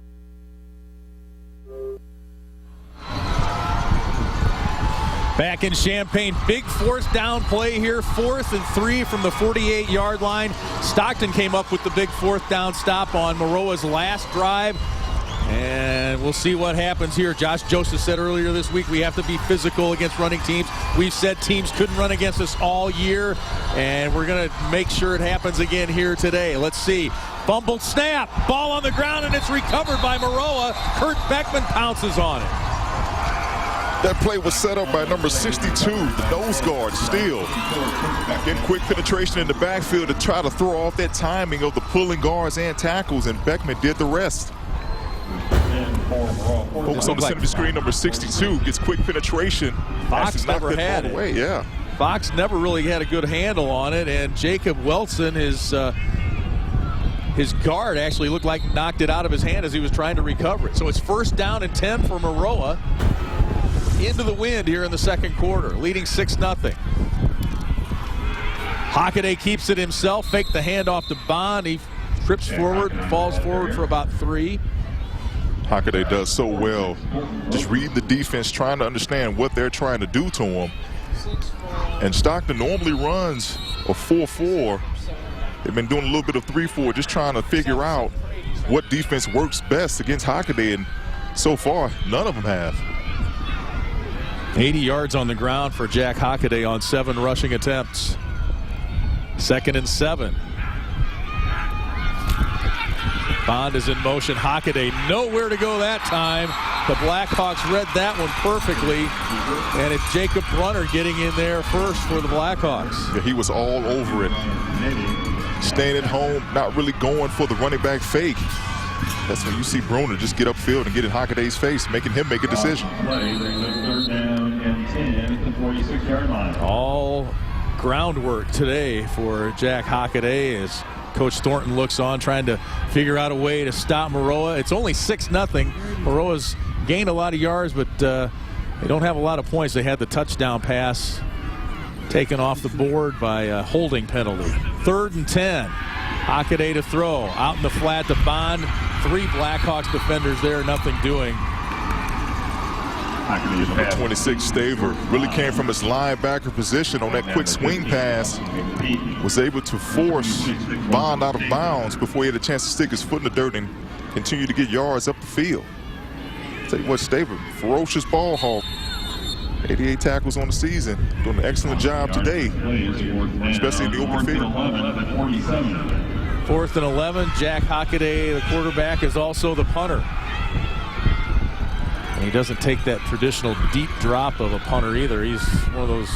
[SPEAKER 3] Back in Champaign, big 4th down play here, 4th and 3 from the 48-yard line. Stockton came up with the big 4th down stop on Maroa's last drive, and we'll see what happens here. Josh Joseph said earlier this week we have to be physical against running teams. We've said teams couldn't run against us all year, and we're going to make sure it happens again here today. Let's see. Fumbled snap, ball on the ground, and it's recovered by Maroa. Kurt Beckman pounces on it.
[SPEAKER 4] That play was set up by number 62, the nose guard, Steele. Getting quick penetration in the backfield to try to throw off that timing of the pulling guards and tackles, and Beckman did the rest. Focus on the center of the screen, number 62 gets quick penetration.
[SPEAKER 3] Fox never had it.
[SPEAKER 4] Away. Yeah.
[SPEAKER 3] Fox never really had a good handle on it, and Jacob Welson, his guard actually looked like knocked it out of his hand as he was trying to recover it. So it's 1st down and 10 for Maroa. Into the wind here in the second quarter, leading 6-0. Hockaday keeps it himself, faked the handoff to Bond. He trips forward, falls forward for about 3.
[SPEAKER 4] Hockaday does so well, just reading the defense, trying to understand what they're trying to do to him. And Stockton normally runs a 4-4. They've been doing a little bit of 3-4, just trying to figure out what defense works best against Hockaday, and so far, none of them have.
[SPEAKER 3] 80 yards on the ground for Jack Hockaday on 7 rushing attempts. 2nd and 7. Bond is in motion. Hockaday nowhere to go that time. The Blackhawks read that one perfectly. And it's Jacob Brunner getting in there first for the Blackhawks.
[SPEAKER 4] Yeah, he was all over it. Staying at home, not really going for the running back fake. That's when you see Brunner just get upfield and get in Hockaday's face, making him make a decision.
[SPEAKER 3] All groundwork today for Jack Hockaday as Coach Thornton looks on, trying to figure out a way to stop Maroa. It's only 6-0. Maroa's gained a lot of yards, but they don't have a lot of points. They had the touchdown pass taken off the board by a holding penalty. 3rd and 10. Hockaday to throw. Out in the flat to Bond. 3 Blackhawks defenders there, nothing doing.
[SPEAKER 4] Number 26, Staver, really came from his linebacker position on that quick swing pass. Was able to force Bond out of bounds before he had a chance to stick his foot in the dirt and continue to get yards up the field. Tell you what, Staver, ferocious ball hawk. 88 tackles on the season. Doing an excellent job today, especially in the open field.
[SPEAKER 3] 4th and 11. Jack Hockaday, the quarterback, is also the punter. And he doesn't take that traditional deep drop of a punter either. He's one of those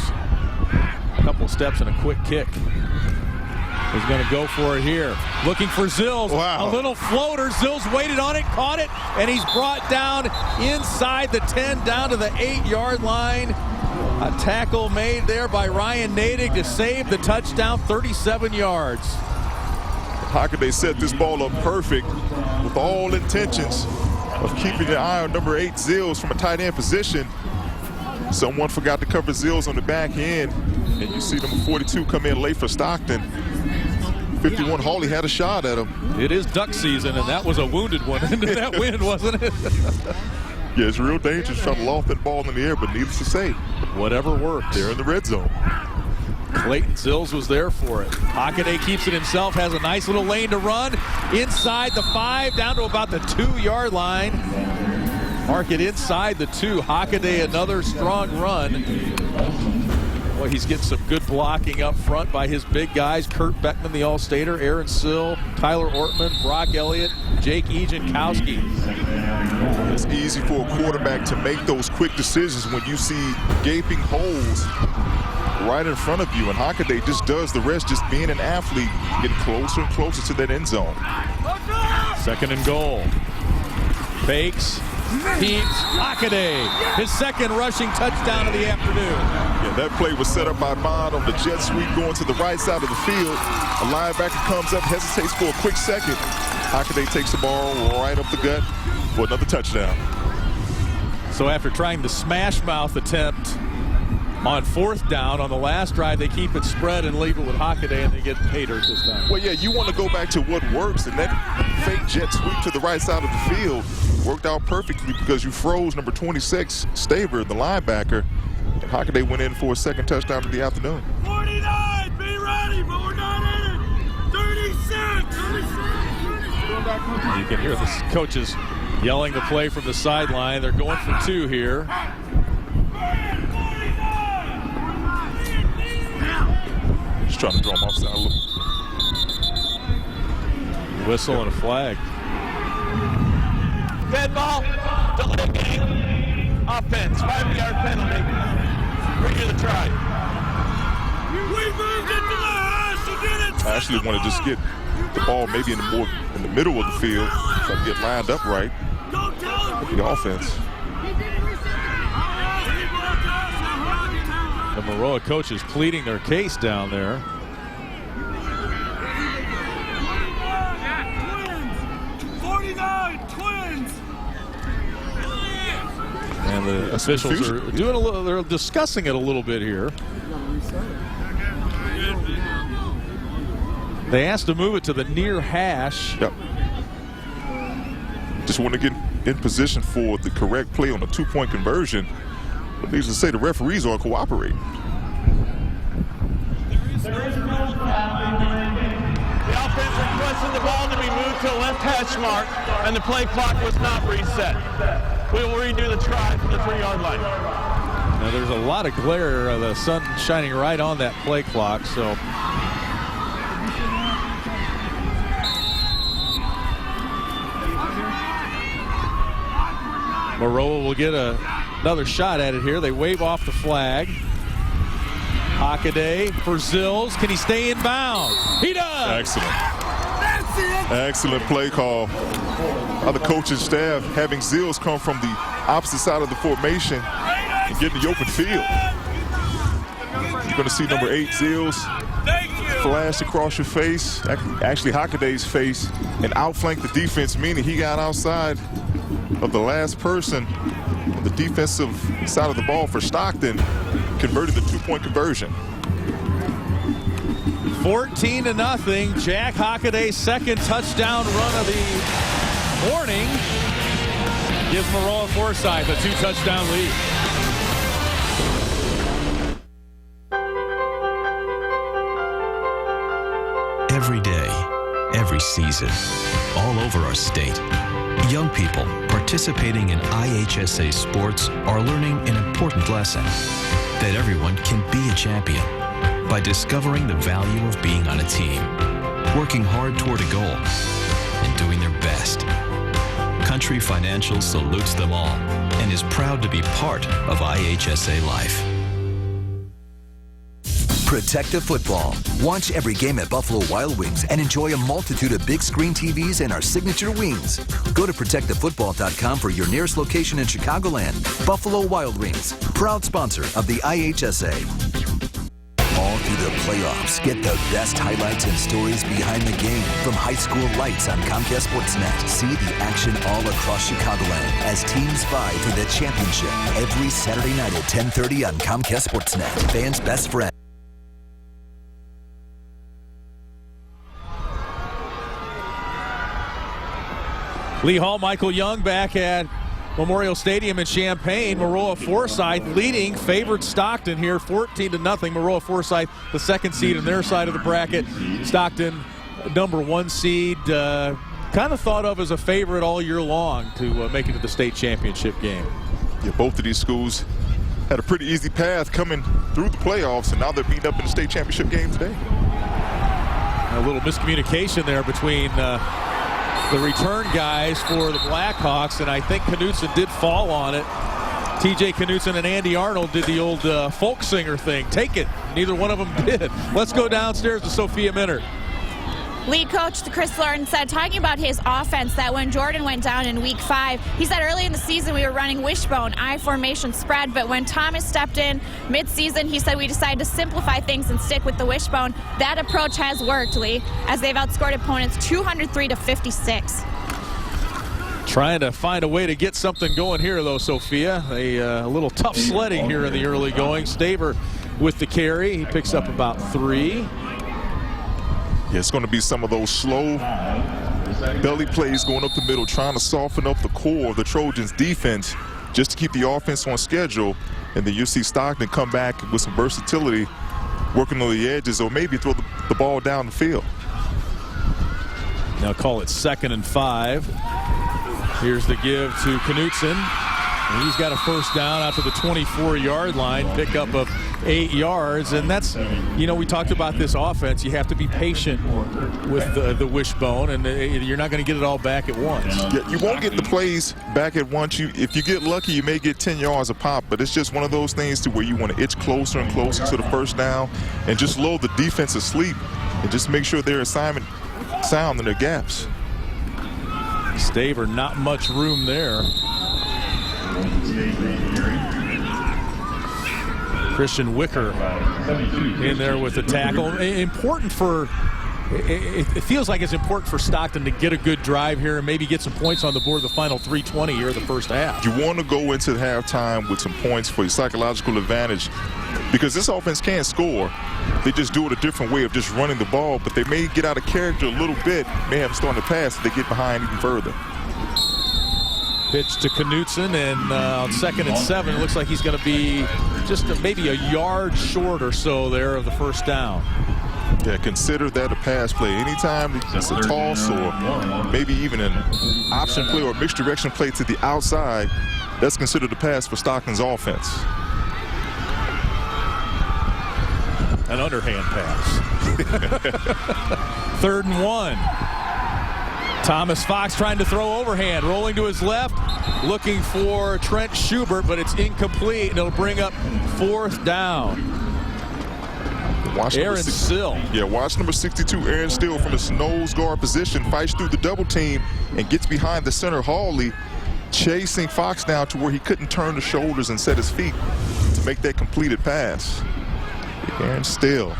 [SPEAKER 3] couple steps and a quick kick. He's going to go for it here. Looking for Zills.
[SPEAKER 4] Wow.
[SPEAKER 3] A little floater. Zills waited on it, caught it, and he's brought down inside the 10, down to the 8-yard line. A tackle made there by Ryan Nadig to save the touchdown, 37 yards.
[SPEAKER 4] Hockaday set this ball up perfect with all intentions of keeping an eye on number 8 Zills from a tight end position. Someone forgot to cover Zills on the back end, and you see number 42 come in late for Stockton. 51 Hawley had a shot at him.
[SPEAKER 3] It is duck season, and that was a wounded one into that wind, wasn't it?
[SPEAKER 4] Yeah, it's real dangerous trying to loft that ball in the air, but needless to say,
[SPEAKER 3] whatever works.
[SPEAKER 4] They're in the red zone.
[SPEAKER 3] Clayton Zills was there for it. Hockaday keeps it himself, has a nice little lane to run. Inside the 5, down to about the 2-yard line. Mark it inside the 2. Hockaday, another strong run. Boy, he's getting some good blocking up front by his big guys. Kurt Beckman, the All-Stater, Aaron Sill, Tyler Ortman, Brock Elliott, Jake Ejankowski.
[SPEAKER 4] It's easy for a quarterback to make those quick decisions when you see gaping holes right in front of you, and Hockaday just does the rest, just being an athlete, getting closer and closer to that end zone.
[SPEAKER 3] 2nd and goal. Fakes, keeps, Hockaday, his 2nd rushing touchdown of the afternoon.
[SPEAKER 4] Yeah, that play was set up by Bond on the jet sweep going to the right side of the field. A linebacker comes up, hesitates for a quick second. Hockaday takes the ball right up the gut for another touchdown.
[SPEAKER 3] So after trying the smash mouth attempt on 4th down on the last drive, they keep it spread and leave it with Hockaday, and they get pay dirt this time.
[SPEAKER 4] Well, yeah, you want to go back to what works, and that fake jet sweep to the right side of the field worked out perfectly because you froze number 26, Staver, the linebacker, and Hockaday went in for a 2nd touchdown of the afternoon.
[SPEAKER 11] 49, be ready, but we're not in it. 36.
[SPEAKER 3] You can hear the coaches yelling the play from the sideline. They're going for 2 here.
[SPEAKER 4] Just trying to draw him offside a little.
[SPEAKER 3] Whistle and a flag.
[SPEAKER 11] Dead ball, delay game, offense, 5-yard penalty. Bring you the try. We moved it to the house to get it.
[SPEAKER 4] I actually want to just get the ball maybe in the middle of the field, so I can get lined up right with the offense.
[SPEAKER 3] The Maroa coaches pleading their case down there. And the officials are doing a little, they're discussing it a little bit here. They asked to move it to the near hash.
[SPEAKER 4] Yep. Just want to get in position for the correct play on a 2-point conversion. But needless to say, the referees are cooperating.
[SPEAKER 11] The offense requested the ball to be moved to the left hash mark, and the play clock was not reset. We will redo the try from the 3-yard line.
[SPEAKER 3] Now there's a lot of glare, the sun shining right on that play clock, so. Maroa will get another shot at it here. They wave off the flag. Hockaday for Zills. Can he stay in bounds? He does.
[SPEAKER 4] Excellent. Excellent play call. Other coaching staff having Zills come from the opposite side of the formation and get in the open field. You're going to see number 8 Zills flashed across your face, actually Hockaday's face, and outflanked the defense, meaning he got outside of the last person on the defensive side of the ball for Stockton, converted the two-point conversion.
[SPEAKER 3] 14-0. Jack Hockaday's second touchdown run of the morning gives Maroa-Forsyth a 2-touchdown lead.
[SPEAKER 8] Every day, every season, all over our state, young people participating in IHSA sports are learning an important lesson: that everyone can be a champion by discovering the value of being on a team, working hard toward a goal, and doing their best. Country Financial salutes them all and is proud to be part of IHSA life.
[SPEAKER 9] Protective football. Watch every game at Buffalo Wild Wings and enjoy a multitude of big screen TVs and our signature wings. Go to protectivefootball.com for your nearest location in Chicagoland. Buffalo Wild Wings, proud sponsor of the IHSA. All through the playoffs, get the best highlights and stories behind the game from high school lights on Comcast Sportsnet. See the action all across Chicagoland as teams vie for the championship every Saturday night at 10:30 on Comcast Sportsnet. Fans' best friend.
[SPEAKER 3] Lee Hall, Michael Young back at Memorial Stadium in Champaign. Maroa-Forsyth leading favored Stockton here 14-0. Maroa-Forsyth, the second seed on their side of the bracket. Stockton, number 1 seed. Kind of thought of as a favorite all year long to make it to the state championship game.
[SPEAKER 4] Yeah, both of these schools had a pretty easy path coming through the playoffs, and now they're meeting up in the state championship game today.
[SPEAKER 3] A little miscommunication there between the return guys for the Blackhawks, and I think Knutson did fall on it. TJ Knutson and Andy Arnold did the old folk singer thing. Take it. Neither one of them did. Let's go downstairs to Sophia Minner.
[SPEAKER 15] Lead coach Chris Thornton said, talking about his offense, that when Jordan went down in week 5, he said early in the season we were running wishbone, I formation spread, but when Thomas stepped in mid-season, he said we decided to simplify things and stick with the wishbone. That approach has worked, Lee, as they've outscored opponents 203-56.
[SPEAKER 3] Trying to find a way to get something going here, though, Sophia. A little tough sledding here in the early going. Staver with the carry. He picks up about 3.
[SPEAKER 4] Yeah, it's going to be some of those slow belly plays going up the middle, trying to soften up the core of the Trojans' defense just to keep the offense on schedule. And then you see Stockton come back with some versatility, working on the edges, or maybe throw the ball down the field.
[SPEAKER 3] Now call it 2nd and 5. Here's the give to Knutson. And he's got a first down out to the 24-yard line, pickup of 8 yards. And that's, you know, we talked about this offense. You have to be patient with the wishbone, and you're not going to get it all back at once.
[SPEAKER 4] Yeah, you won't get the plays back at once. If you get lucky, you may get 10 yards a pop, but it's just one of those things to where you want to itch closer and closer to the first down and just lull the defense asleep and just make sure their assignment sound in their gaps.
[SPEAKER 3] Staver, not much room there. Christian Wicker in there with the tackle. Important for, it feels like it's important for Stockton to get a good drive here and maybe get some points on the board the final 3:20 here in the first half.
[SPEAKER 4] You want to go into halftime with some points for your psychological advantage, because this offense can score. They just do it a different way of just running the ball, but they may get out of character a little bit, may have started to pass if they get behind even further.
[SPEAKER 3] Pitch to Knutson, and on 2nd and 7, it looks like he's going to be just maybe a yard short or so there of the first down.
[SPEAKER 4] Yeah, consider that a pass play. Anytime it's a toss or maybe even an option play or a mixed direction play to the outside, that's considered a pass for Stockton's offense.
[SPEAKER 3] An underhand pass. 3rd and 1. Thomas Fox trying to throw overhand, rolling to his left, looking for Trent Schubert, but it's incomplete, and it'll bring up 4th down. Aaron Still.
[SPEAKER 4] Yeah, watch number 62, Aaron Still, from his nose guard position, fights through the double team and gets behind the center, Hawley, chasing Fox down to where he couldn't turn the shoulders and set his feet to make that completed pass. Aaron Still.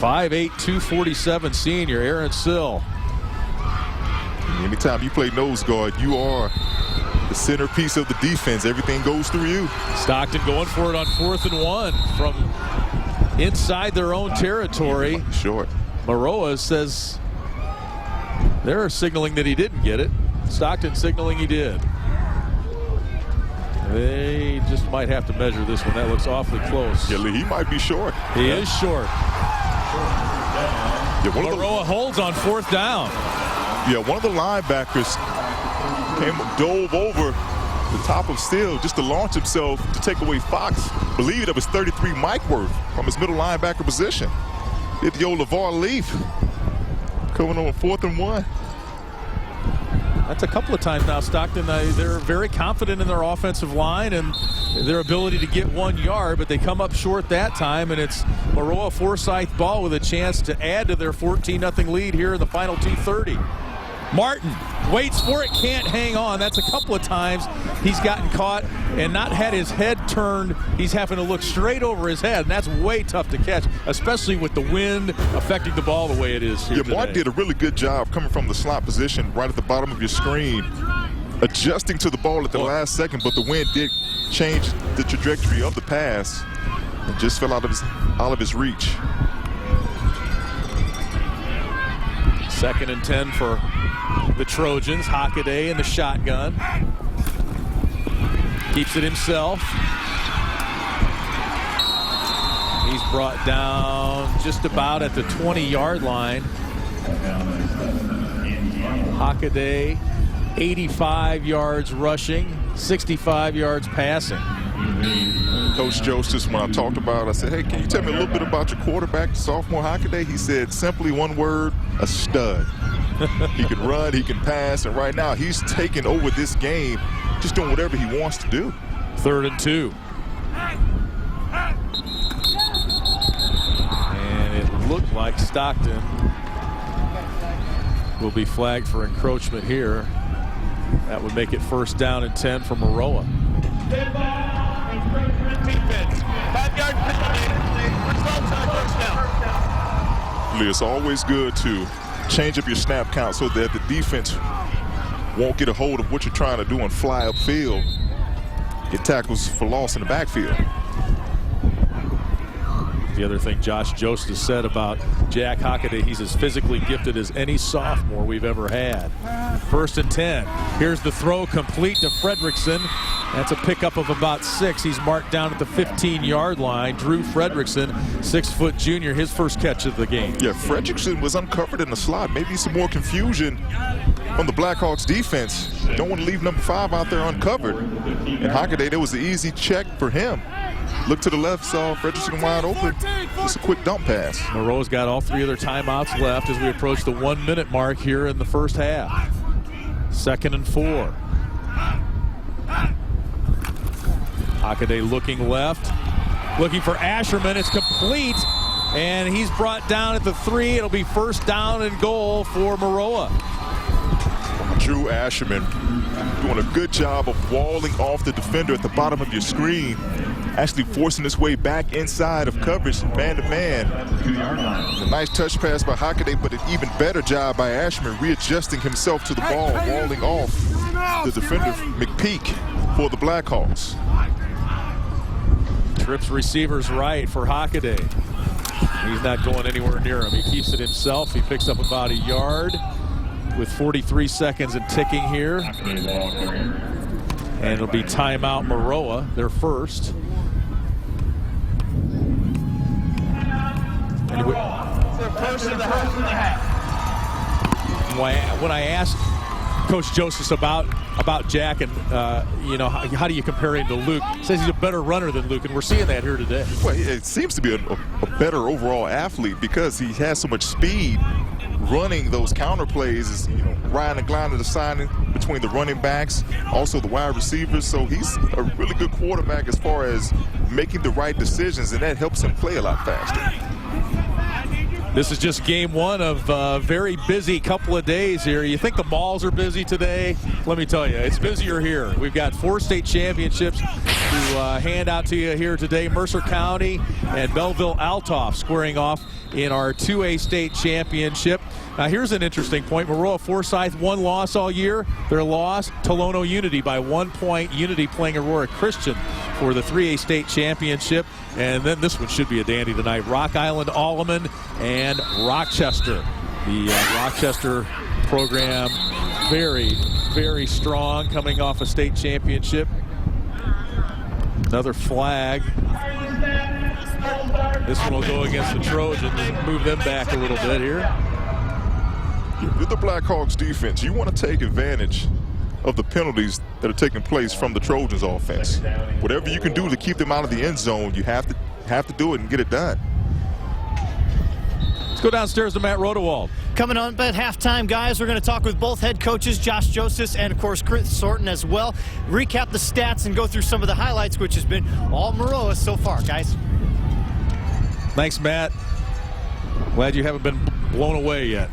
[SPEAKER 3] 5'8", 247 senior Aaron Sill.
[SPEAKER 4] Anytime you play nose guard, you are the centerpiece of the defense. Everything goes through you.
[SPEAKER 3] Stockton going for it on 4th and 1 from inside their own territory.
[SPEAKER 4] Short.
[SPEAKER 3] Maroa says they're signaling that he didn't get it. Stockton signaling he did. They just might have to measure this one. That looks awfully close.
[SPEAKER 4] Yeah, he might be short.
[SPEAKER 3] He is short. Yeah, Maroa holds on 4th down.
[SPEAKER 4] Yeah, one of the linebackers dove over the top of Steele just to launch himself to take away Fox. I believe that was 33 Mike Worth from his middle linebacker position. Did the old LeVar Leaf coming on 4th and 1.
[SPEAKER 3] That's a couple of times now. Stockton, they're very confident in their offensive line and their ability to get 1 yard, but they come up short that time, and it's Maroa-Forsyth ball with a chance to add to their 14-0 lead here in the final 2:30. Martin waits for it, can't hang on. That's a couple of times he's gotten caught and not had his head turned. He's having to look straight over his head, and that's way tough to catch, especially with the wind affecting the ball the way it is here today.
[SPEAKER 4] Martin did a really good job coming from the slot position right at the bottom of your screen, adjusting to the ball at the last second, but the wind did change the trajectory of the pass and just fell out of his reach.
[SPEAKER 3] 2nd and 10 for the Trojans. Hockaday in the shotgun. Keeps it himself. He's brought down just about at the 20-yard line. Hockaday, 85 yards rushing, 65 yards passing.
[SPEAKER 4] Coach Joseph, when I talked about it, I said, hey, can you tell me a little bit about your quarterback, sophomore Hockaday? He said simply one word, a stud. He can run, he can pass, and right now he's taking over this game, just doing whatever he wants to do.
[SPEAKER 3] 3rd and 2. And it looked like Stockton will be flagged for encroachment here. That would make it 1st down and 10 for Maroa.
[SPEAKER 11] Defense. 5-yard penalty. Results on first down.
[SPEAKER 4] It's always good to change up your snap count so that the defense won't get a hold of what you're trying to do and fly upfield. Get tackles for loss in the backfield.
[SPEAKER 3] The other thing Josh Joseph said about Jack Hockaday, he's as physically gifted as any sophomore we've ever had. 1st and 10. Here's the throw complete to Fredrickson. That's a pickup of about 6. He's marked down at the 15-yard line. Drew Fredrickson, 6-foot junior, his first catch of the game.
[SPEAKER 4] Yeah, Fredrickson was uncovered in the slot. Maybe some more confusion from the Blackhawks defense. Don't want to leave number 5 out there uncovered. And Hockaday, that was an easy check for him. Look to the left, saw Fredrickson wide open. Just a quick dump pass.
[SPEAKER 3] Monroe's got all 3 other timeouts left as we approach the 1-minute mark here in the first half. 2nd and 4. Hockaday looking left, looking for Asherman. It's complete, and he's brought down at the 3. It'll be 1st down and goal for Maroa.
[SPEAKER 4] Drew Asherman doing a good job of walling off the defender at the bottom of your screen, actually forcing his way back inside of coverage, man-to-man. A nice touch pass by Hockaday, but an even better job by Asherman readjusting himself to the ball, walling off the defender, McPeak, for the Blackhawks.
[SPEAKER 3] Trips receivers right for Hockaday. He's not going anywhere near him. He keeps it himself. He picks up about a yard with 43 seconds and ticking here. And it'll be timeout Maroa, their first.
[SPEAKER 11] First of the half.
[SPEAKER 3] When I asked Coach Joseph about Jack and how do you compare him to Luke, he says he's a better runner than Luke, and we're seeing that here today.
[SPEAKER 4] Well, it seems to be a better overall athlete because he has so much speed. Running those counter plays is, riding and gliding the side between the running backs, also the wide receivers. So he's a really good quarterback as far as making the right decisions, and that helps him play a lot faster.
[SPEAKER 3] This is just game one of a very busy couple of days here. You think the malls are busy today? Let me tell you, it's busier here. We've got 4 state championships to hand out to you here today. Mercer County and Belleville-Altoff squaring off in our 2A state championship. Now here's an interesting point. Maroa-Forsyth, 1 loss all year. Their loss, Tolono Unity by 1 point. Unity playing Aurora Christian for the 3A state championship. And then this one should be a dandy tonight. Rock Island Alleman and Rochester. The Rochester program very, very strong, coming off a state championship. Another flag. This one will go against the Trojans and move them back a little bit here.
[SPEAKER 4] You're the Blackhawks defense. You want to take advantage of the penalties that are taking place from the Trojans offense. Whatever you can do to keep them out of the end zone, you have to do it and get it done.
[SPEAKER 3] Let's go downstairs to Matt Rodewald.
[SPEAKER 2] Coming on at halftime, guys, we're going to talk with both head coaches, Josh Josephs and, of course, Chris Thornton as well. Recap the stats and go through some of the highlights, which has been all Maroa so far, guys.
[SPEAKER 3] Thanks, Matt. Glad you haven't been blown away yet.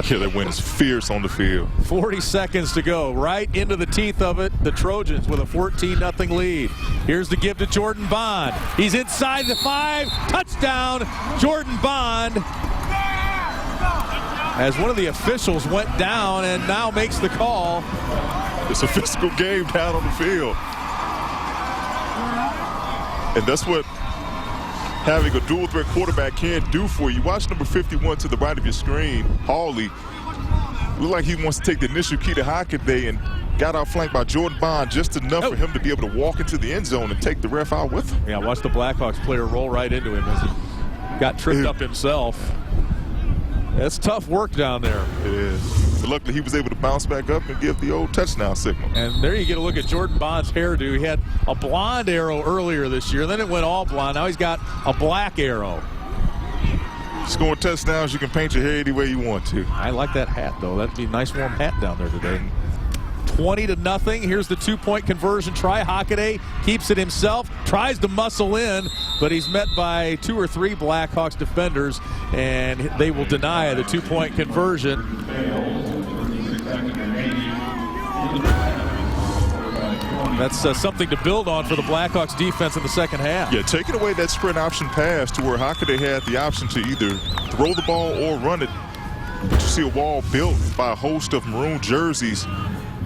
[SPEAKER 4] Yeah, that win is fierce on the field.
[SPEAKER 3] 40 seconds to go. Right into the teeth of it. The Trojans with a 14-0 lead. Here's the give to Jordan Bond. He's inside the 5. Touchdown, Jordan Bond. As one of the officials went down and now makes the call.
[SPEAKER 4] It's a physical game down on the field. And that's what having a dual threat quarterback can do for you. Watch number 51 to the right of your screen, Hawley. Looked like he wants to take the initial key to Hockaday and got outflanked by Jordan Bond just enough for him to be able to walk into the end zone and take the ref out with him.
[SPEAKER 3] Yeah, watch the Blackhawks player roll right into him as he got tripped up himself. That's tough work down there.
[SPEAKER 4] It is. But luckily, he was able to bounce back up and give the old touchdown signal.
[SPEAKER 3] And there you get a look at Jordan Bond's hairdo. He had a blonde arrow earlier this year. Then it went all blonde. Now he's got a black arrow.
[SPEAKER 4] Scoring touchdowns, you can paint your hair any way you want to.
[SPEAKER 3] I like that hat, though. That'd be a nice warm hat down there today. 20-0. Here's the 2-point conversion try. Hockaday keeps it himself, tries to muscle in, but he's met by 2 or 3 Blackhawks defenders, and they will deny the 2-point conversion. That's something to build on for the Blackhawks defense in the second half.
[SPEAKER 4] Yeah, taking away that sprint option pass to where Hockaday had the option to either throw the ball or run it. But you see a wall built by a host of maroon jerseys.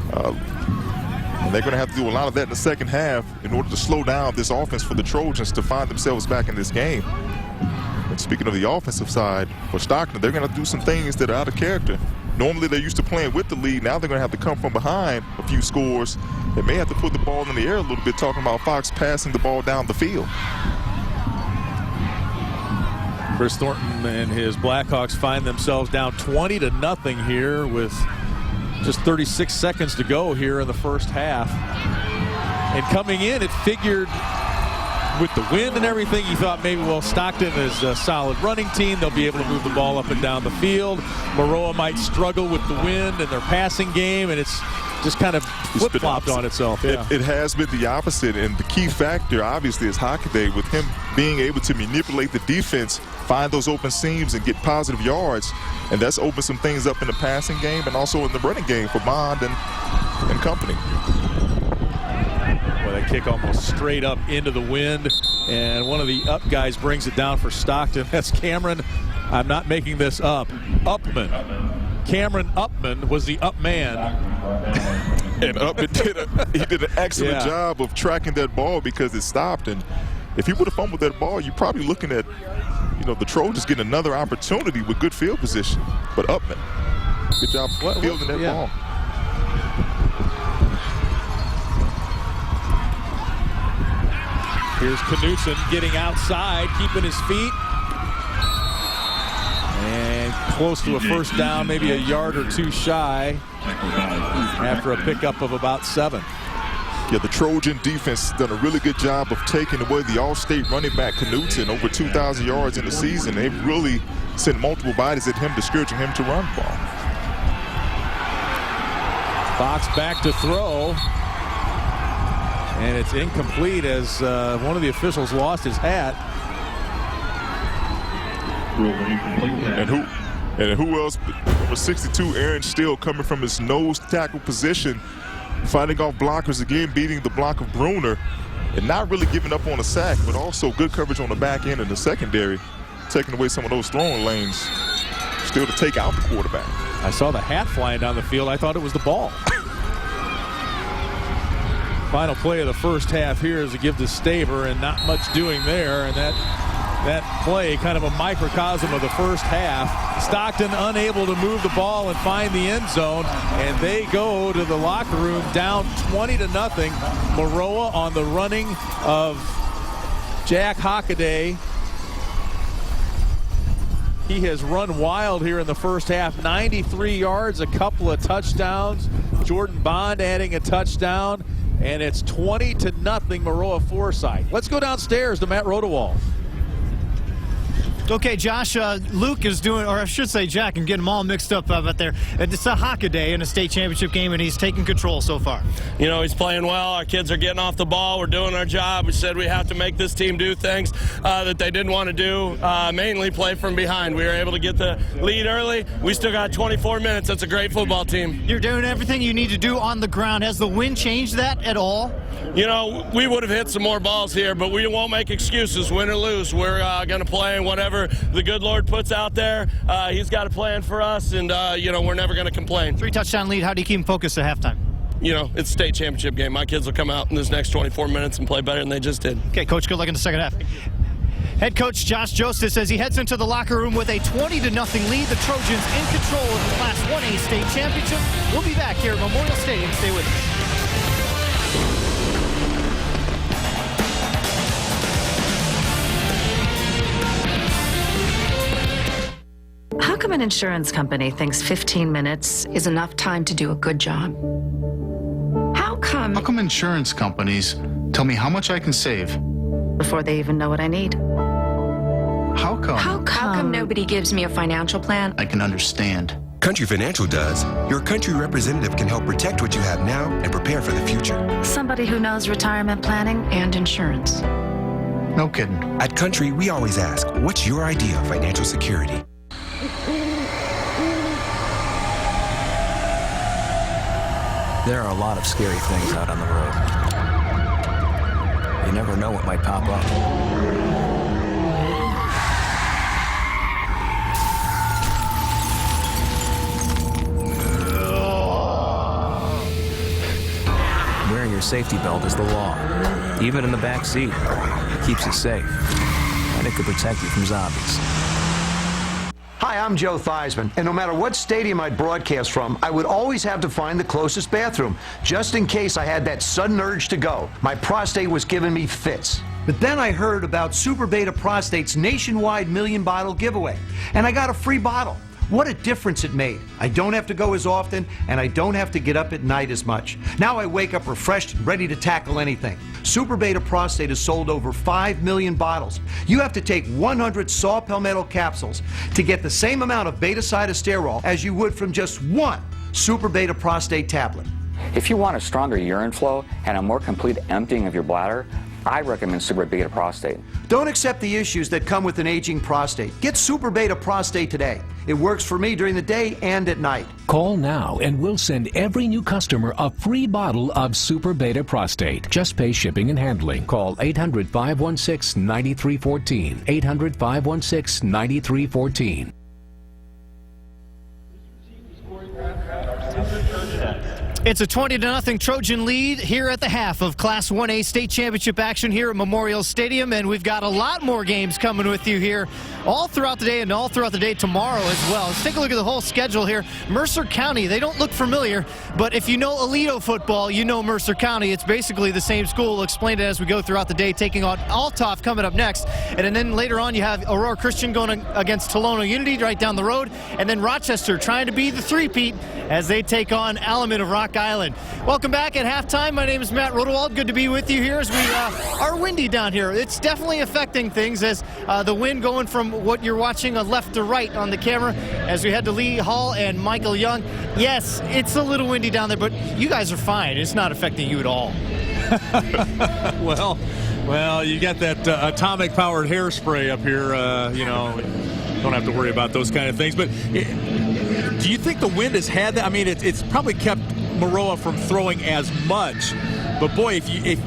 [SPEAKER 4] And they're going to have to do a lot of that in the second half in order to slow down this offense for the Trojans to find themselves back in this game. And speaking of the offensive side, for Stockton, they're going to do some things that are out of character. Normally they're used to playing with the lead. Now they're going to have to come from behind a few scores. They may have to put the ball in the air a little bit, talking about Fox passing the ball down the field.
[SPEAKER 3] Chris Thornton and his Blackhawks find themselves down 20-0 here with just 36 seconds to go here in the first half. And coming in, it figured with the wind and everything, you thought maybe, well, Stockton is a solid running team. They'll be able to move the ball up and down the field. Maroa might struggle with the wind and their passing game, and it's just kind of flip-flopped on itself. Yeah.
[SPEAKER 4] It has been the opposite, and the key factor, obviously, is Hockaday, with him being able to manipulate the defense, find those open seams, and get positive yards. And that's opened some things up in the passing game and also in the running game for Bond and company.
[SPEAKER 3] Well, that kick almost straight up into the wind, and one of the up guys brings it down for Stockton. That's Cameron. I'm not making this up. Upman. Cameron Upman was the up man.
[SPEAKER 4] And Upman did an excellent job of tracking that ball because it stopped. And if he would have fumbled that ball, you're probably looking at, the Trojans getting another opportunity with good field position. But Upman, good job fielding that ball.
[SPEAKER 3] Here's Knutson getting outside, keeping his feet. And close to a first down, maybe a yard or 2 shy after a pickup of about 7.
[SPEAKER 4] Yeah, the Trojan defense has done a really good job of taking away the all-state running back Knutson, over 2,000 yards in the season. They've really sent multiple bodies at him, discouraging him to run the ball.
[SPEAKER 3] Fox back to throw. And it's incomplete as one of the officials lost his hat.
[SPEAKER 4] And who else? Number 62, Aaron Steele, coming from his nose tackle position, fighting off blockers again, beating the block of Bruner, and not really giving up on a sack, but also good coverage on the back end of the secondary, taking away some of those throwing lanes, still to take out the quarterback.
[SPEAKER 3] I saw the hat flying down the field. I thought it was the ball. Final play of the first half here is to give to Staver, and not much doing there, and that play, kind of a microcosm of the first half. Stockton unable to move the ball and find the end zone, and they go to the locker room down 20-0. Maroa on the running of Jack Hockaday. He has run wild here in the first half. 93 yards, a couple of touchdowns. Jordan Bond adding a touchdown, and it's 20-0 Maroa-Forsyth. Let's go downstairs to Matt Rodewald.
[SPEAKER 2] Okay, Josh, Luke is doing, or I should say Jack, and getting them all mixed up out there. It's a Hockaday in a state championship game, and he's taking control so far.
[SPEAKER 11] You know, he's playing well. Our kids are getting off the ball. We're doing our job. We said we have to make this team do things that they didn't want to do, mainly play from behind. We were able to get the lead early. We still got 24 minutes. That's a great football team.
[SPEAKER 2] You're doing everything you need to do on the ground. Has the wind changed that at all?
[SPEAKER 11] You know, we would have hit some more balls here, but we won't make excuses, win or lose. We're going to play in whatever the good Lord puts out there. He's got a plan for us, and, you know, we're never going to complain.
[SPEAKER 2] 3-touchdown lead. How do you keep them focused at halftime?
[SPEAKER 11] You know, it's a state championship game. My kids will come out in this next 24 minutes and play better than they just did.
[SPEAKER 2] Okay, Coach, good luck in the second half. Head coach Josh Joseph says he heads into the locker room with a 20-0 lead. The Trojans in control of the Class 1A state championship. We'll be back here at Memorial Stadium. Stay with us.
[SPEAKER 5] How come an insurance company thinks 15 minutes is enough time to do a good job? How come
[SPEAKER 12] insurance companies tell me how much I can save
[SPEAKER 5] before they even know what I need?
[SPEAKER 12] How
[SPEAKER 5] come nobody gives me a financial plan
[SPEAKER 12] I can understand?
[SPEAKER 7] Country Financial does. Your country representative can help protect what you have now and prepare for the future.
[SPEAKER 5] Somebody who knows retirement planning and insurance.
[SPEAKER 12] No kidding.
[SPEAKER 7] At Country, we always ask, what's your idea of financial security?
[SPEAKER 16] There are a lot of scary things out on the road. You never know what might pop up. Wearing your safety belt is the law. Even in the back seat, it keeps you safe. And it could protect you from zombies.
[SPEAKER 17] Hi, I'm Joe Theismann, and no matter what stadium I broadcast from, I would always have to find the closest bathroom, just in case I had that sudden urge to go. My prostate was giving me fits. But then I heard about Super Beta Prostate's nationwide million-bottle giveaway, and I got a free bottle. What a difference it made. I don't have to go as often, and I don't have to get up at night as much. Now I wake up refreshed and ready to tackle anything. Super Beta Prostate has sold over 5 million bottles. You have to take 100 saw palmetto capsules to get the same amount of beta-cytosterol as you would from just one Super Beta Prostate tablet.
[SPEAKER 24] If you want a stronger urine flow and a more complete emptying of your bladder, I recommend Super Beta Prostate.
[SPEAKER 17] Don't accept the issues that come with an aging prostate. Get Super Beta Prostate today. It works for me during the day and at night.
[SPEAKER 25] Call now and we'll send every new customer a free bottle of Super Beta Prostate. Just pay shipping and handling. Call 800-516-9314. 800-516-9314.
[SPEAKER 2] It's a 20-0 Trojan lead here at the half of Class 1A state championship action here at Memorial Stadium, and we've got a lot more games coming with you here all throughout the day and all throughout the day tomorrow as well. Let's take a look at the whole schedule here. Mercer County, they don't look familiar, but if you know Aledo football, you know Mercer County. It's basically the same school. We'll explain it as we go throughout the day, taking on Althoff coming up next. And then later on, you have Aurora Christian going against Tolono Unity right down the road, and then Rochester trying to be the three-peat as they take on Alameda Rock Island. Welcome back at halftime. My name is Matt Rodewald. Good to be with you here as we are windy down here. It's definitely affecting things as the wind going from what you're watching left to right on the camera as we head to Lee Hall and Michael Young. Yes, it's a little windy down there, but you guys are fine. It's not affecting you at all.
[SPEAKER 3] Well, you got that atomic-powered hairspray up here, you know. don't have to worry about those kind of things. But do you think the wind has had that? I mean, it's probably kept Maroa from throwing as much. But boy, if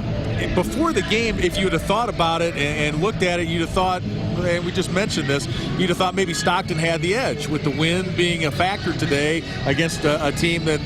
[SPEAKER 3] before the game, if you would have thought about it and looked at it, you'd have thought, and we just mentioned this, you'd have thought maybe Stockton had the edge with the wind being a factor today against a team that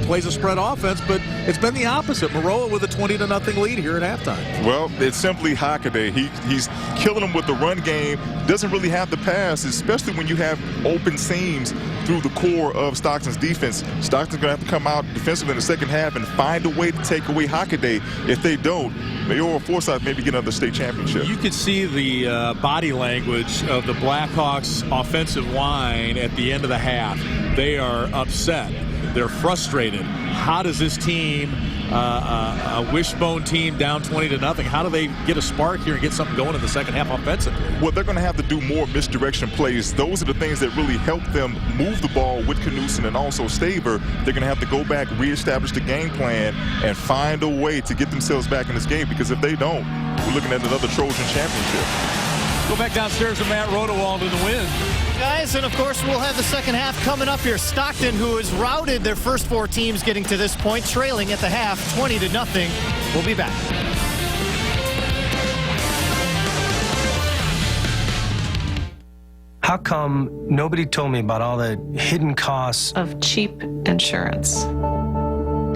[SPEAKER 3] plays a spread offense, but it's been the opposite. Maroa with a 20-0 lead here at halftime.
[SPEAKER 4] Well, it's simply Hockaday. He's killing them with the run game, doesn't really have the pass, especially when you have open seams through the core of Stockton's defense. Stockton's going to have to come out defensively in the second half and find a way to take away Hockaday. If they don't, Maroa-Forsyth maybe get another state championship.
[SPEAKER 3] You could see the body language of the Blackhawks offensive line at the end of the half. They are upset. They're frustrated. How does this team, a wishbone team down 20-0, how do they get a spark here and get something going in the second half offensively?
[SPEAKER 4] Well, they're going to have to do more misdirection plays. Those are the things that really help them move the ball with Knudsen and also Staver. They're going to have to go back, reestablish the game plan, and find a way to get themselves back in this game, because if they don't, we're looking at another Trojan championship.
[SPEAKER 3] Go back downstairs to Matt Rodewald in the win.
[SPEAKER 2] Guys, and of course we'll have the second half coming up here. Stockton, who has routed their first four teams getting to this point, trailing at the half 20-0. We'll be back.
[SPEAKER 1] How come nobody told me about all the hidden costs
[SPEAKER 18] of cheap insurance?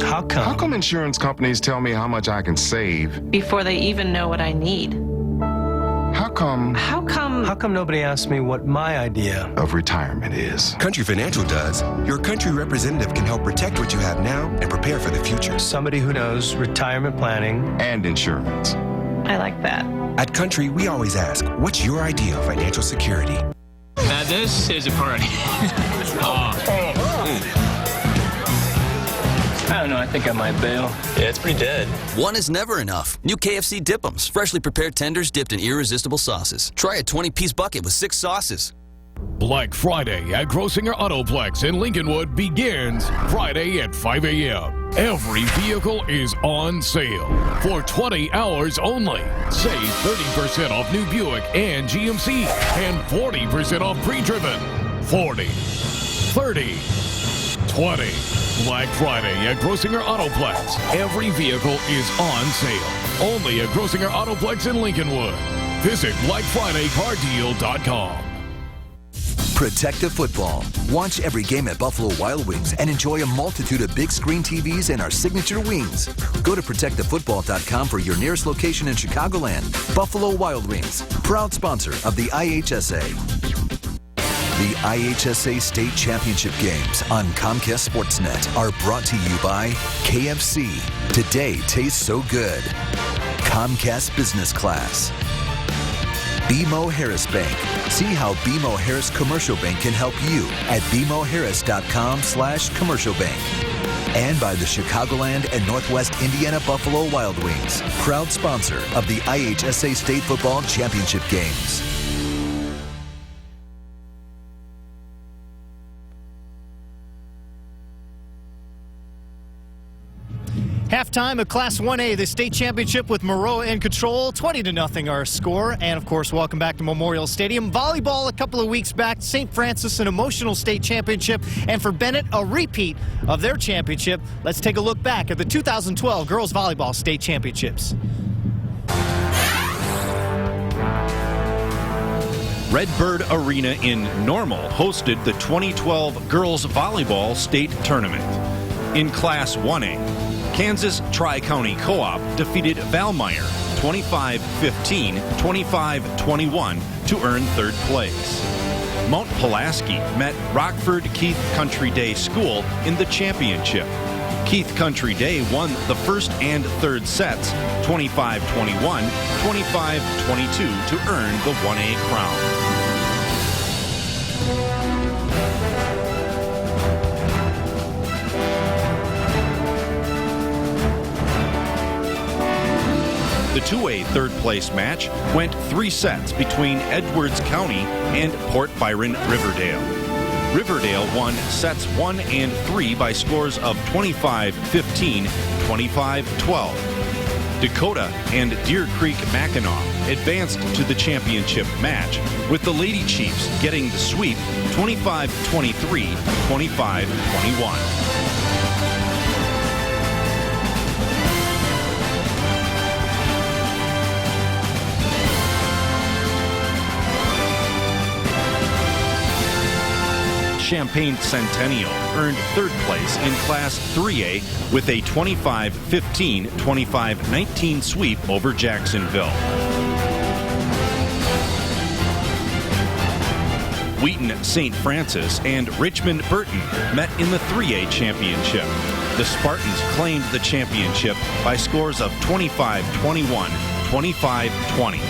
[SPEAKER 1] How come?
[SPEAKER 19] How come insurance companies tell me how much I can save
[SPEAKER 18] before they even know what I need?
[SPEAKER 19] How
[SPEAKER 1] come nobody asked me what my idea
[SPEAKER 19] of retirement is?
[SPEAKER 7] Country Financial does. Your country representative can help protect what you have now and prepare for the future.
[SPEAKER 1] Somebody who knows retirement planning
[SPEAKER 19] and insurance.
[SPEAKER 18] I like that.
[SPEAKER 7] At Country, we always ask, what's your idea of financial security?
[SPEAKER 20] Now this is a party.
[SPEAKER 1] I don't know, I think I might bail.
[SPEAKER 20] Yeah, it's pretty dead.
[SPEAKER 21] One is never enough. New KFC Dip-Ems. Freshly prepared tenders dipped in irresistible sauces. Try a 20-piece bucket with 6 sauces.
[SPEAKER 26] Black Friday at Grossinger Autoplex in Lincolnwood begins Friday at 5 a.m. Every vehicle is on sale for 20 hours only. Save 30% off new Buick and GMC and 40% off pre-driven. 40, 30, 20. Black Friday at Grossinger Autoplex. Every vehicle is on sale. Only at Grossinger Autoplex in Lincolnwood. Visit BlackFridayCarDeal.com.
[SPEAKER 9] Protective football. Watch every game at Buffalo Wild Wings and enjoy a multitude of big screen TVs and our signature wings. Go to ProtectTheFootball.com for your nearest location in Chicagoland. Buffalo Wild Wings, proud sponsor of the IHSA. The IHSA State Championship games on Comcast Sportsnet are brought to you by KFC. Today tastes so good. Comcast Business Class. BMO Harris Bank. See how BMO Harris Commercial Bank can help you at bmoharris.com/commercial bank. And by the Chicagoland and Northwest Indiana Buffalo Wild Wings, proud sponsor of the IHSA State Football Championship games.
[SPEAKER 2] Halftime of Class 1A, the state championship with Maroa in control, 20-0 our score. And of course, welcome back to Memorial Stadium. Volleyball a couple of weeks back, St. Francis an emotional state championship, and for Bennett a repeat of their championship. Let's take a look back at the 2012 girls volleyball state championships.
[SPEAKER 27] Redbird Arena in Normal hosted the 2012 girls volleyball state tournament. In Class 1A, Kansas Tri-County Co-op defeated Valmeyer 25-15, 25-21 to earn third place. Mount Pulaski met Rockford Keith Country Day School in the championship. Keith Country Day won the first and third sets 25-21, 25-22 to earn the 1A crown. The 2A third-place match went 3 sets between Edwards County and Port Byron Riverdale. Riverdale won sets 1 and 3 by scores of 25-15, 25-12. Dakota and Deer Creek Mackinac advanced to the championship match, with the Lady Chiefs getting the sweep 25-23, 25-21. Champaign Centennial earned third place in Class 3A with a 25-15, 25-19 sweep over Jacksonville. Wheaton St. Francis and Richmond Burton met in the 3A championship. The Spartans claimed the championship by scores of 25-21, 25-20.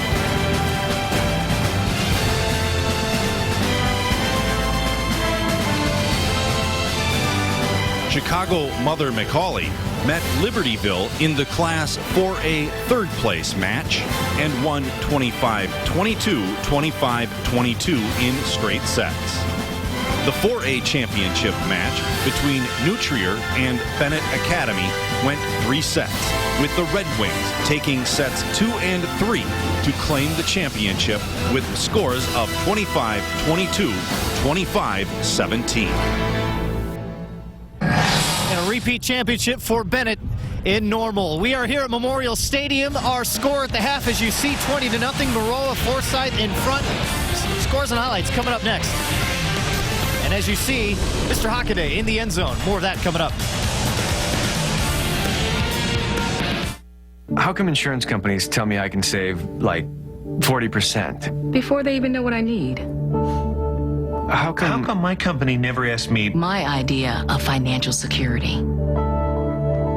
[SPEAKER 27] Chicago Mother McCauley met Libertyville in the Class 4A third place match and won 25-22, 25-22 in straight sets. The 4A championship match between Nutrier and Bennett Academy went 3 sets, with the Red Wings taking sets 2 and 3 to claim the championship with scores of 25-22, 25-17.
[SPEAKER 2] And a repeat championship for Bennett in Normal. We are here at Memorial Stadium. Our score at the half, as you see, 20-0. Maroa-Forsyth in front. Scores and highlights coming up next. And as you see, Mr. Hockaday in the end zone. More of that coming up.
[SPEAKER 1] How come insurance companies tell me I can save like 40%?
[SPEAKER 5] Before they even know what I need.
[SPEAKER 1] How come my company never asked me?
[SPEAKER 5] My idea of financial security.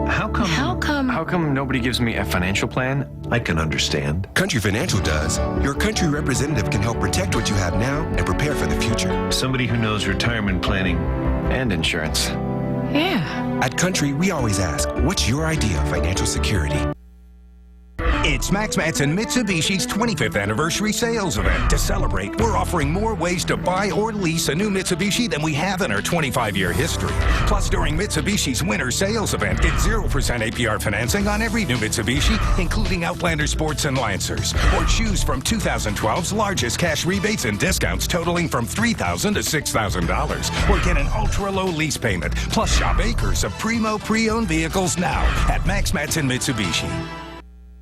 [SPEAKER 1] How come nobody gives me a financial plan I can understand?
[SPEAKER 7] Country Financial does. Your country representative can help protect what you have now and prepare for the future.
[SPEAKER 1] Somebody who knows retirement planning and insurance.
[SPEAKER 5] Yeah.
[SPEAKER 7] At Country, we always ask, what's your idea of financial security?
[SPEAKER 6] It's Max Matson Mitsubishi's 25th anniversary sales event. To celebrate, we're offering more ways to buy or lease a new Mitsubishi than we have in our 25-year history. Plus, during Mitsubishi's winter sales event, get 0% APR financing on every new Mitsubishi, including Outlander Sports and Lancers. Or choose from 2012's largest cash rebates and discounts totaling from $3,000 to $6,000. Or get an ultra-low lease payment. Plus, shop acres of primo pre-owned vehicles now at Max Matson Mitsubishi.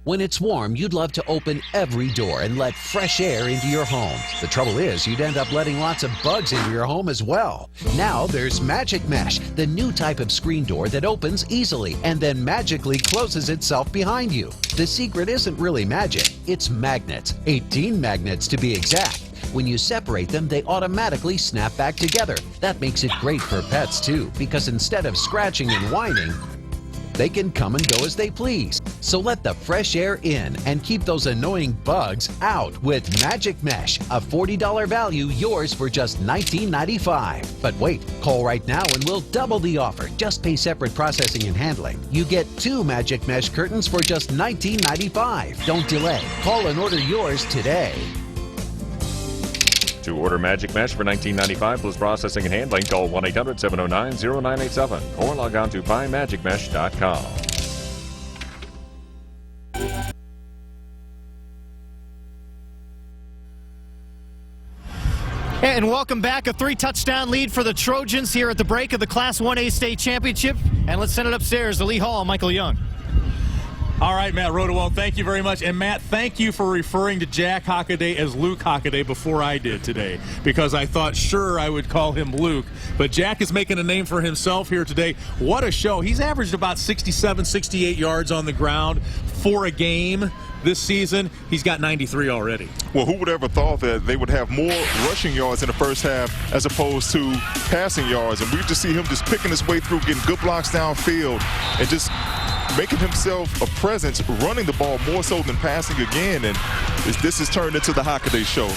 [SPEAKER 8] When it's warm, you'd love to open every door and let fresh air into your home. The trouble is, you'd end up letting lots of bugs into your home as well. Now there's Magic Mesh, the new type of screen door that opens easily and then magically closes itself behind you. The secret isn't really magic, it's magnets. 18 magnets to be exact. When you separate them, they automatically snap back together. That makes it great for pets too, because instead of scratching and whining, they can come and go as they please. So let the fresh air in and keep those annoying bugs out with Magic Mesh, a $40 value, yours for just $19.95. But wait, call right now and we'll double the offer. Just pay separate processing and handling. You get 2 Magic Mesh curtains for just $19.95. Don't delay. Call and order yours today.
[SPEAKER 10] To order Magic Mesh for $19.95 plus processing and handling, call 1-800-709-0987 or log on to buymagicmesh.com.
[SPEAKER 2] And welcome back. A 3-touchdown lead for the Trojans here at the break of the Class 1A State Championship. And let's send it upstairs to Lee Hall, Michael Young.
[SPEAKER 3] All right, Matt Rodewald, thank you very much. And, Matt, thank you for referring to Jack Hockaday as Luke Hockaday before I did today, because I thought, sure, I would call him Luke. But Jack is making a name for himself here today. What a show. He's averaged about 67, 68 yards on the ground for a game this season. He's got 93 already.
[SPEAKER 4] Well, who would ever thought that they would have more rushing yards in the first half as opposed to passing yards? And we just see him just picking his way through, getting good blocks downfield, and just making himself a presence, running the ball more so than passing again. And this has turned into the Hockaday show.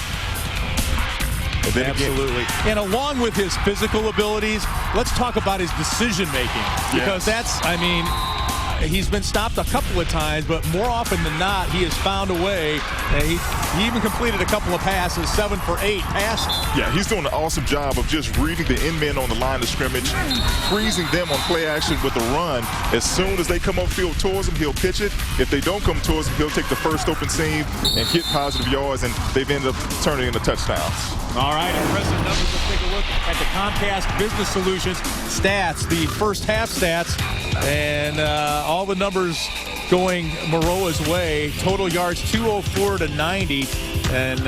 [SPEAKER 4] And then
[SPEAKER 3] absolutely. And along with his physical abilities, let's talk about his decision making, because that's, I mean, he's been stopped a couple of times, but more often than not, he has found a way. He even completed a couple of passes, 7 for 8 passes.
[SPEAKER 4] Yeah, he's doing an awesome job of just reading the end men on the line of scrimmage, freezing them on play action with the run. As soon as they come upfield towards him, he'll pitch it. If they don't come towards him, he'll take the first open seam and hit positive yards, and they've ended up turning into touchdowns.
[SPEAKER 3] All right, impressive numbers. Let's take a look at the Comcast Business Solutions stats, the first half stats, and all the numbers going Maroa's way. Total yards 204 to 90, and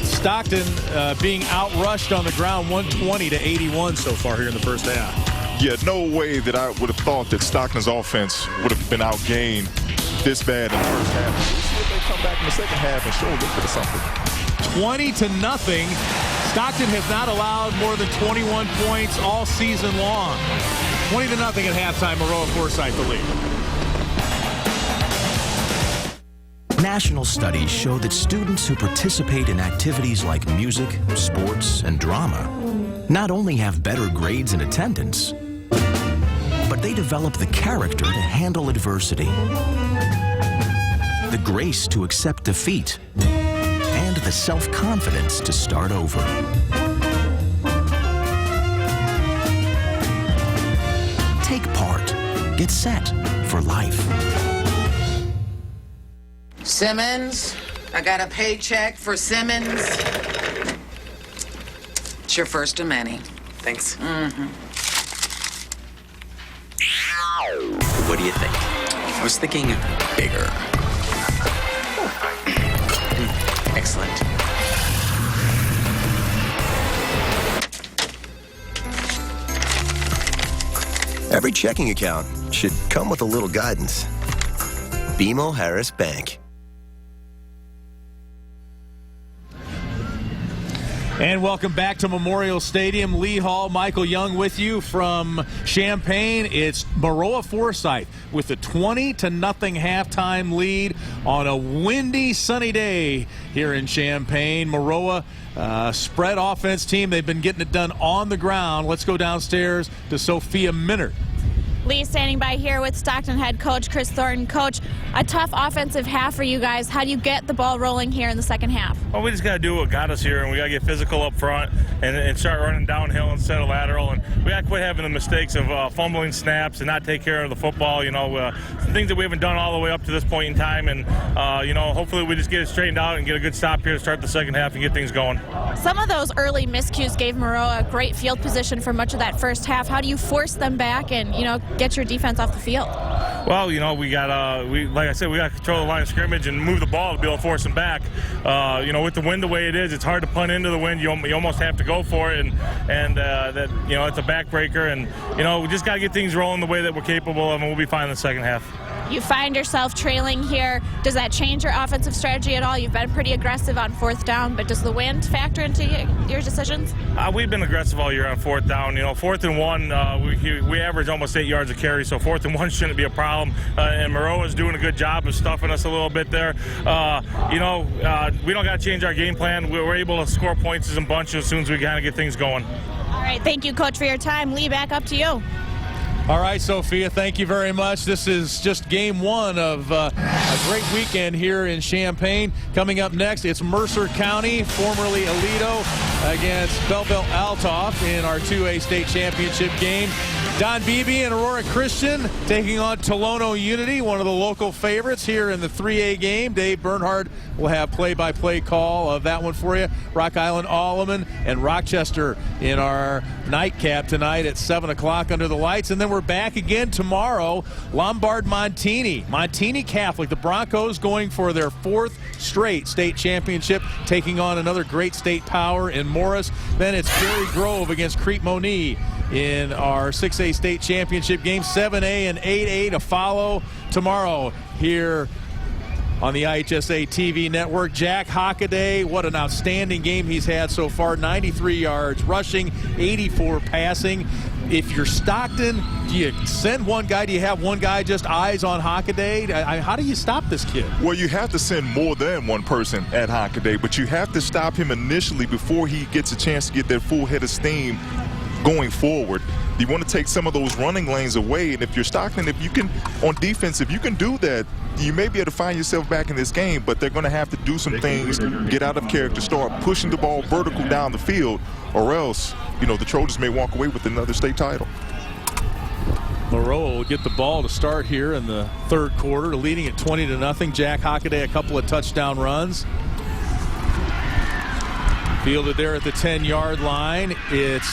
[SPEAKER 3] Stockton being outrushed on the ground 120 to 81 so far here in the first half.
[SPEAKER 4] Yeah, no way that I would have thought that Stockton's offense would have been outgained this bad in the first half. We'll see if they come back in the second half and show a little bit of something.
[SPEAKER 3] 20 to nothing. Stockton has not allowed more than 21 points all season long. 20 to nothing at halftime. Maroa-Forsyth the lead.
[SPEAKER 11] National studies show that students who participate in activities like music, sports, and drama not only have better grades and attendance, but they develop the character to handle adversity, the grace to accept defeat, and the self-confidence to start over. Take part. Get set for life.
[SPEAKER 12] Simmons, I got a paycheck for Simmons. It's your first of many.
[SPEAKER 13] Thanks.
[SPEAKER 12] Mm-hmm.
[SPEAKER 13] What do you think? I was thinking bigger. Excellent.
[SPEAKER 14] Every checking account should come with a little guidance. BMO Harris Bank.
[SPEAKER 3] And welcome back to Memorial Stadium. Lee Hall, Michael Young with you from Champaign. It's Maroa-Forsyth with a 20 to nothing halftime lead on a windy, sunny day here in Champaign. Maroa spread offense team. They've been getting it done on the ground. Let's go downstairs to Sophia Minard.
[SPEAKER 15] Lee standing by here with Stockton head coach Chris Thornton. Coach, a tough offensive half for you guys. How do you get the ball rolling here in the second half?
[SPEAKER 22] Well, we just got to do what got us here, and we got to get physical up front and start running downhill instead of lateral. And we got to quit having the mistakes of fumbling snaps and not take care of the football. You know, things that we haven't done all the way up to this point in time. And, you know, hopefully we just get it straightened out and get a good stop here to start the second half and get things going.
[SPEAKER 15] Some of those early miscues gave Maroa a great field position for much of that first half. How do you force them back and, you know, get your defense off the field?
[SPEAKER 22] Well, you know, we got like I said, we got to control the line of scrimmage and move the ball to be able to force them back. You know, with the wind the way it is, it's hard to punt into the wind. You almost have to go for it, and that, you know, it's a backbreaker. And, you know, we just got to get things rolling the way that we're capable of, and we'll be fine in the second half.
[SPEAKER 15] You find yourself trailing here. Does that change your offensive strategy at all? You've been pretty aggressive on fourth down, but does the wind factor into your decisions?
[SPEAKER 22] We've been aggressive all year on fourth down. You know, 4th and 1, we average almost 8 yards a carry, so 4th and 1 shouldn't be a problem. And Maroa's doing a good job of stuffing us a little bit there. You know, we don't got to change our game plan. We're able to score points in bunches as soon as we kind of get things going.
[SPEAKER 15] All right, thank you, Coach, for your time. Lee, back up to you.
[SPEAKER 3] All right, Sophia, thank you very much. This is just game one of a great weekend here in Champaign. Coming up next, it's Mercer County, formerly Aledo, against Belleville-Altoff in our 2A state championship game. Don Beebe and Aurora Christian taking on Tolono Unity, one of the local favorites here in the 3A game. Dave Bernhard will have play-by-play call of that one for you. Rock Island Alleman and Rochester in our nightcap tonight at 7 o'clock under the lights. And then we're back again tomorrow. Lombard Montini Catholic, the Broncos going for their 4th straight state championship, taking on another great state power in Morris. Then it's Gary Grove against Crete-Monee in our 6A state championship game. 7A and 8A to follow tomorrow here on the IHSA TV network. Jack Hockaday, what an outstanding game he's had so far. 93 yards rushing, 84 passing. If you're Stockton, do you send one guy? Do you have one guy just eyes on Hockaday? How do you stop this kid?
[SPEAKER 4] Well, you have to send more than one person at Hockaday, but you have to stop him initially before he gets a chance to get that full head of steam going forward. You want to take some of those running lanes away, and if you're Stockton, if you can, on defense, if you can do that, you may be able to find yourself back in this game, but they're going to have to do some things, get out of character, start pushing the ball vertical down the field, or else, you know, the Trojans may walk away with another state title.
[SPEAKER 3] Maroa will get the ball to start here in the third quarter, leading it 20-0. Jack Hockaday a couple of touchdown runs. Fielded there at the 10-yard line. It's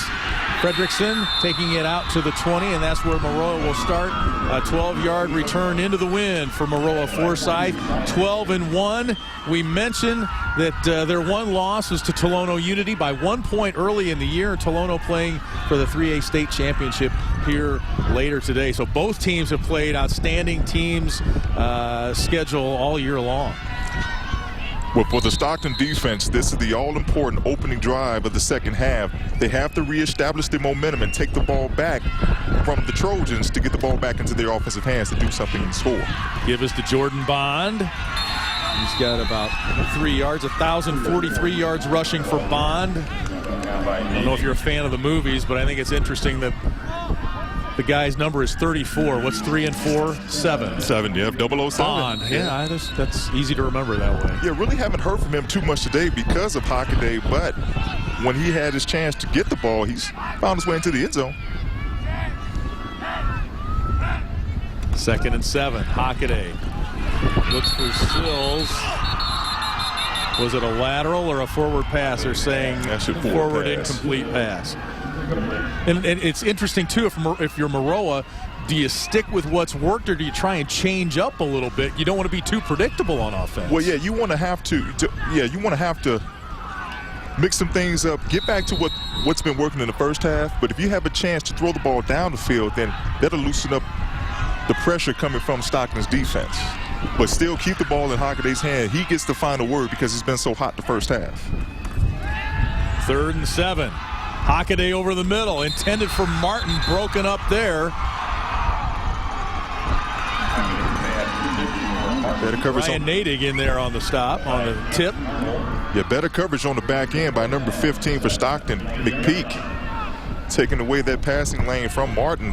[SPEAKER 3] Fredrickson taking it out to the 20, and that's where Maroa will start. A 12-yard return into the wind for Maroa-Forsyth. 12-1. We mentioned that their one loss was to Tolono Unity by 1 point early in the year. Tolono playing for the 3A state championship here later today. So both teams have played outstanding teams schedule all year long.
[SPEAKER 4] Well, for the Stockton defense, this is the all-important opening drive of the second half. They have to reestablish their momentum and take the ball back from the Trojans to get the ball back into their offensive hands to do something and score.
[SPEAKER 3] Give us to Jordan Bond. He's got about 3 yards, 1,043 yards rushing for Bond. I don't know if you're a fan of the movies, but I think it's interesting that the guy's number is 34. What's 3 and 4? 7.
[SPEAKER 4] 7, yeah, 007.
[SPEAKER 3] Bond. Yeah, that's easy to remember that way.
[SPEAKER 4] Yeah, really haven't heard from him too much today because of Hockaday, but when he had his chance to get the ball, he's found his way into the end zone.
[SPEAKER 3] 2nd and 7. Hockaday looks for Sills. Was it a lateral or a forward pass? They're saying forward incomplete pass. And it's interesting, too, if you're Maroa, do you stick with what's worked or do you try and change up a little bit? You don't want to be too predictable on offense.
[SPEAKER 4] Well, yeah, you want to have to mix some things up, get back to what's been working in the first half. But if you have a chance to throw the ball down the field, then that'll loosen up the pressure coming from Stockton's defense. But still keep the ball in Hockaday's hand. He gets the final word because he's been so hot the first half.
[SPEAKER 3] 3rd and 7. Hockaday over the middle, intended for Martin, broken up there.
[SPEAKER 4] Better coverage.
[SPEAKER 3] Ryan Nadig in there on the stop, on the tip.
[SPEAKER 4] Yeah, better coverage on the back end by number 15 for Stockton, McPeak, taking away that passing lane from Martin,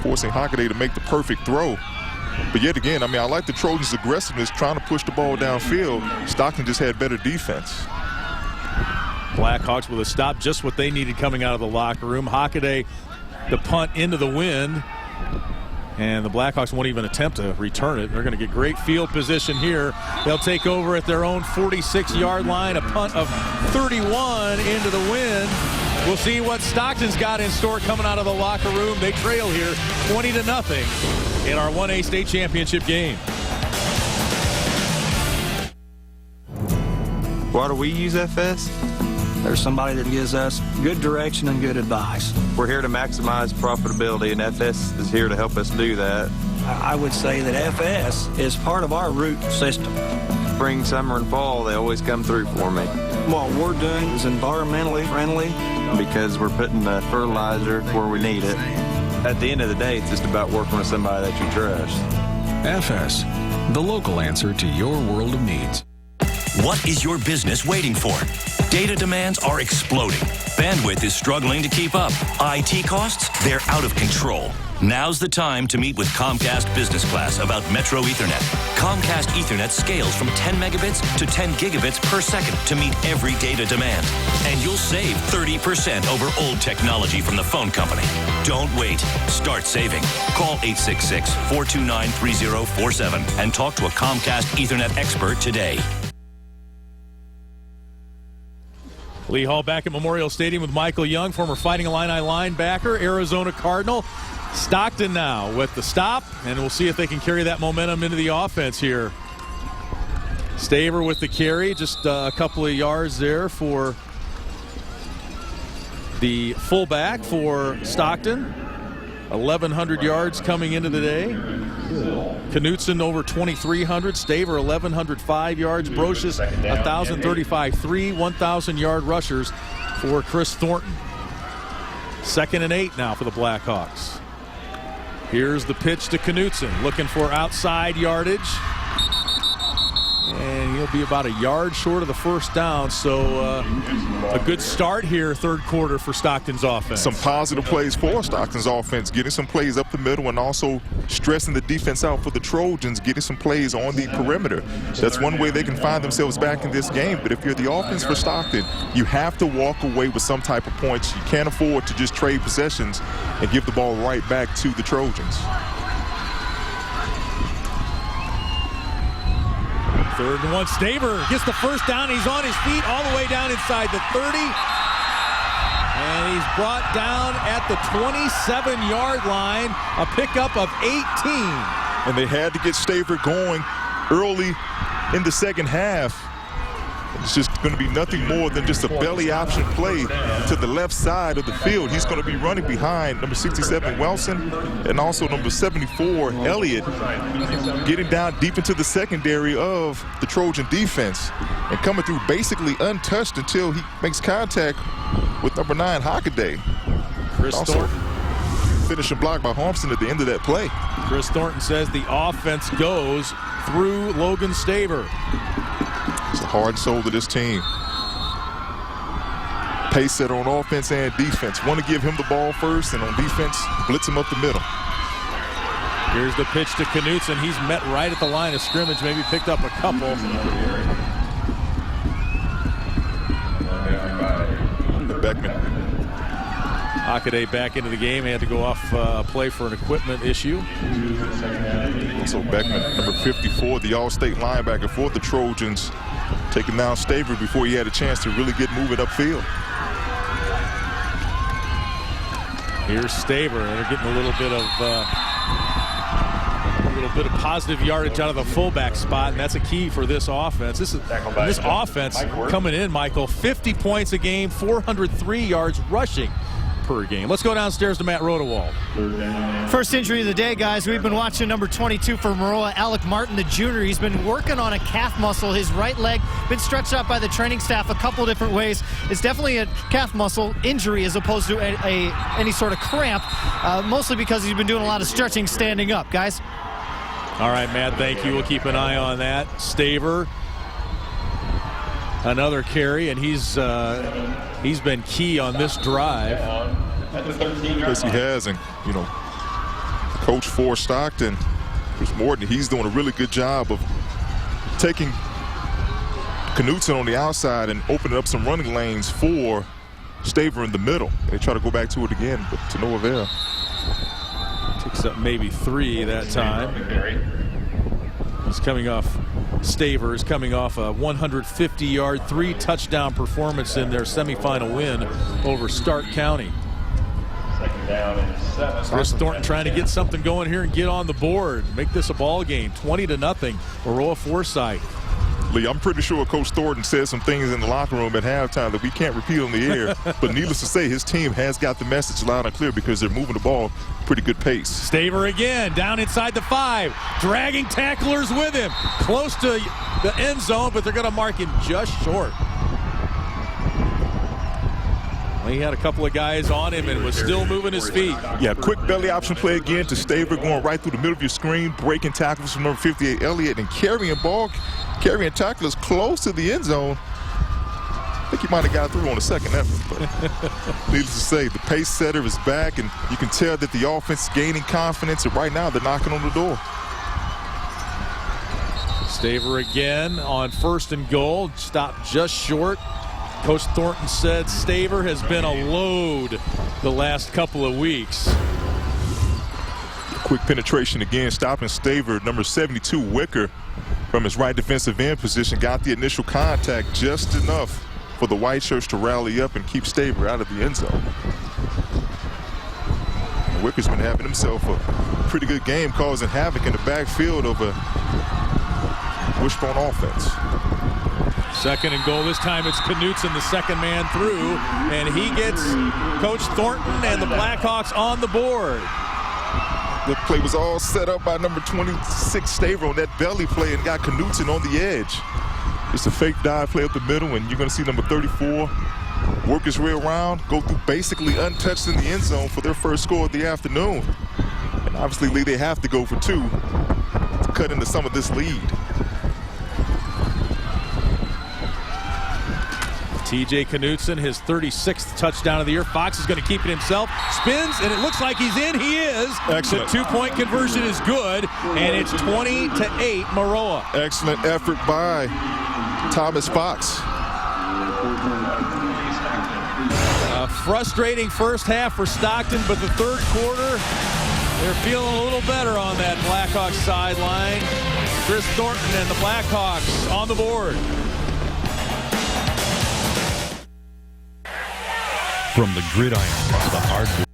[SPEAKER 4] forcing Hockaday to make the perfect throw. But yet again, I mean, I like the Trojans' aggressiveness trying to push the ball downfield. Stockton just had better defense.
[SPEAKER 3] Blackhawks with a stop, just what they needed coming out of the locker room. Hockaday, the punt into the wind. And the Blackhawks won't even attempt to return it. They're going to get great field position here. They'll take over at their own 46-yard line. A punt of 31 into the wind. We'll see what Stockton's got in store coming out of the locker room. They trail here 20-0 in our 1A state championship game.
[SPEAKER 16] Why do we use FS? There's somebody that gives us good direction and good advice. We're here to maximize profitability, and FS is here to help us do that. I would say that FS is part of our root system. Spring, summer, and fall, they always come through for me. What we're doing is environmentally friendly because we're putting the fertilizer where we need it. At the end of the day, it's just about working with somebody that you trust.
[SPEAKER 11] FS, the local answer to your world of needs.
[SPEAKER 17] What is your business waiting for? Data demands are exploding. Bandwidth is struggling to keep up. IT costs, they're out of control. Now's the time to meet with Comcast Business Class about Metro Ethernet. Comcast Ethernet scales from 10 megabits to 10 gigabits per second to meet every data demand. And you'll save 30% over old technology from the phone company. Don't wait. Start saving. Call 866-429-3047 and talk to a Comcast Ethernet expert today.
[SPEAKER 3] Lee Hall back at Memorial Stadium with Michael Young, former Fighting Illini linebacker, Arizona Cardinal. Stockton now with the stop, and we'll see if they can carry that momentum into the offense here. Staver with the carry, just a couple of yards there for the fullback for Stockton. 1,100 yards coming into the day. Knutson over 2,300. Staver 1,105 yards. Brocious 1,035. 3 1,000-yard rushers for Chris Thornton. 2nd and 8 now for the Blackhawks. Here's the pitch to Knutson, looking for outside yardage. And he'll be about a yard short of the first down. So a good start here, third quarter for Stockton's offense.
[SPEAKER 4] Some positive plays for Stockton's offense, getting some plays up the middle and also stressing the defense out for the Trojans, getting some plays on the perimeter. That's one way they can find themselves back in this game. But if you're the offense for Stockton, you have to walk away with some type of points. You can't afford to just trade possessions and give the ball right back to the Trojans.
[SPEAKER 3] Third and 1. Staver gets the first down. He's on his feet all the way down inside the 30. And he's brought down at the 27-yard line. A pickup of 18.
[SPEAKER 4] And they had to get Staver going early in the second half. It's just going to be nothing more than just a belly option play to the left side of the field. He's going to be running behind number 67, Wilson, and also number 74, Elliott, getting down deep into the secondary of the Trojan defense and coming through basically untouched until he makes contact with number 9, Hockaday.
[SPEAKER 3] Chris Thornton.
[SPEAKER 4] Finishing block by Harmson at the end of that play.
[SPEAKER 3] Chris Thornton says the offense goes through Logan Staver.
[SPEAKER 4] It's the heart and soul of this team. Pace setter on offense and defense. Want to give him the ball first, and on defense, blitz him up the middle.
[SPEAKER 3] Here's the pitch to Knutson. He's met right at the line of scrimmage, maybe picked up a couple.
[SPEAKER 4] Beckman.
[SPEAKER 3] Hockaday back into the game. He had to go off play for an equipment issue.
[SPEAKER 4] So Beckman, number 54, the all-state linebacker for the Trojans, taking down Staver before he had a chance to really get moving upfield.
[SPEAKER 3] Here's Staver. They're getting a little bit of positive yardage out of the fullback spot, and that's a key for this offense. This offense coming in, Michael, 50 points a game, 403 yards rushing per game. Let's go downstairs to Matt Rodewald.
[SPEAKER 2] First injury of the day, guys. We've been watching number 22 for Maroa, Alec Martin, the junior. He's been working on a calf muscle. His right leg been stretched out by the training staff a couple different ways. It's definitely a calf muscle injury as opposed to any sort of cramp, mostly because he's been doing a lot of stretching standing up, guys.
[SPEAKER 3] All right, Matt, thank you. We'll keep an eye on that. Staver, another carry, and he's been key on this drive.
[SPEAKER 4] Yes, he has, and coach for Stockton, Chris Morton, he's doing a really good job of taking Knutson on the outside and opening up some running lanes for Staver in the middle. They try to go back to it again, but to no avail.
[SPEAKER 3] Picks up maybe 3 that time. He's coming off. Staver is coming off a 150-yard, 3-touchdown performance in their semifinal win over Stark County. Chris Thornton trying to get something going here and get on the board, make this a ball game. 20-0. Maroa-Forsyth.
[SPEAKER 4] Lee, I'm pretty sure Coach Thornton said some things in the locker room at halftime that we can't repeat on the air. But needless to say, his team has got the message loud and clear because they're moving the ball pretty good pace.
[SPEAKER 3] Staver again, down inside the 5, dragging tacklers with him, close to the end zone, but they're going to mark him just short. He had a couple of guys on him and was still moving his feet.
[SPEAKER 4] Yeah, quick belly option play again to Staver, going right through the middle of your screen, breaking tackles from number 58, Elliott, and carrying tacklers close to the end zone. I think he might have got through on the second effort, but needless to say, the pace setter is back, and you can tell that the offense is gaining confidence, and right now they're knocking on the door.
[SPEAKER 3] Staver again on 1st and goal, stopped just short. Coach Thornton said Staver has been a load the last couple of weeks.
[SPEAKER 4] Quick penetration again, stopping Staver. Number 72, Wicker, from his right defensive end position, got the initial contact just enough for the white shirts to rally up and keep Staver out of the end zone. Wicker's been having himself a pretty good game, causing havoc in the backfield of a wishbone offense.
[SPEAKER 3] 2nd and goal. This time it's Knutson, the second man through, and he gets Coach Thornton and the Blackhawks on the board.
[SPEAKER 4] The play was all set up by number 26, Staver, on that belly play, and got Knutson on the edge. It's a fake dive play up the middle, and you're going to see number 34 work his way around, go through basically untouched in the end zone for their first score of the afternoon. And obviously, Lee, they have to go for 2 to cut into some of this lead.
[SPEAKER 3] TJ Knutson, his 36th touchdown of the year. Fox is going to keep it himself. Spins, and it looks like he's in. He is.
[SPEAKER 4] Excellent.
[SPEAKER 3] The two-point conversion is good, and it's 20-8 Maroa.
[SPEAKER 4] Excellent effort by Thomas Fox.
[SPEAKER 3] A frustrating first half for Stockton, but the third quarter, they're feeling a little better on that Blackhawks sideline. Chris Thornton and the Blackhawks on the board.
[SPEAKER 18] From the gridiron to the hardwood.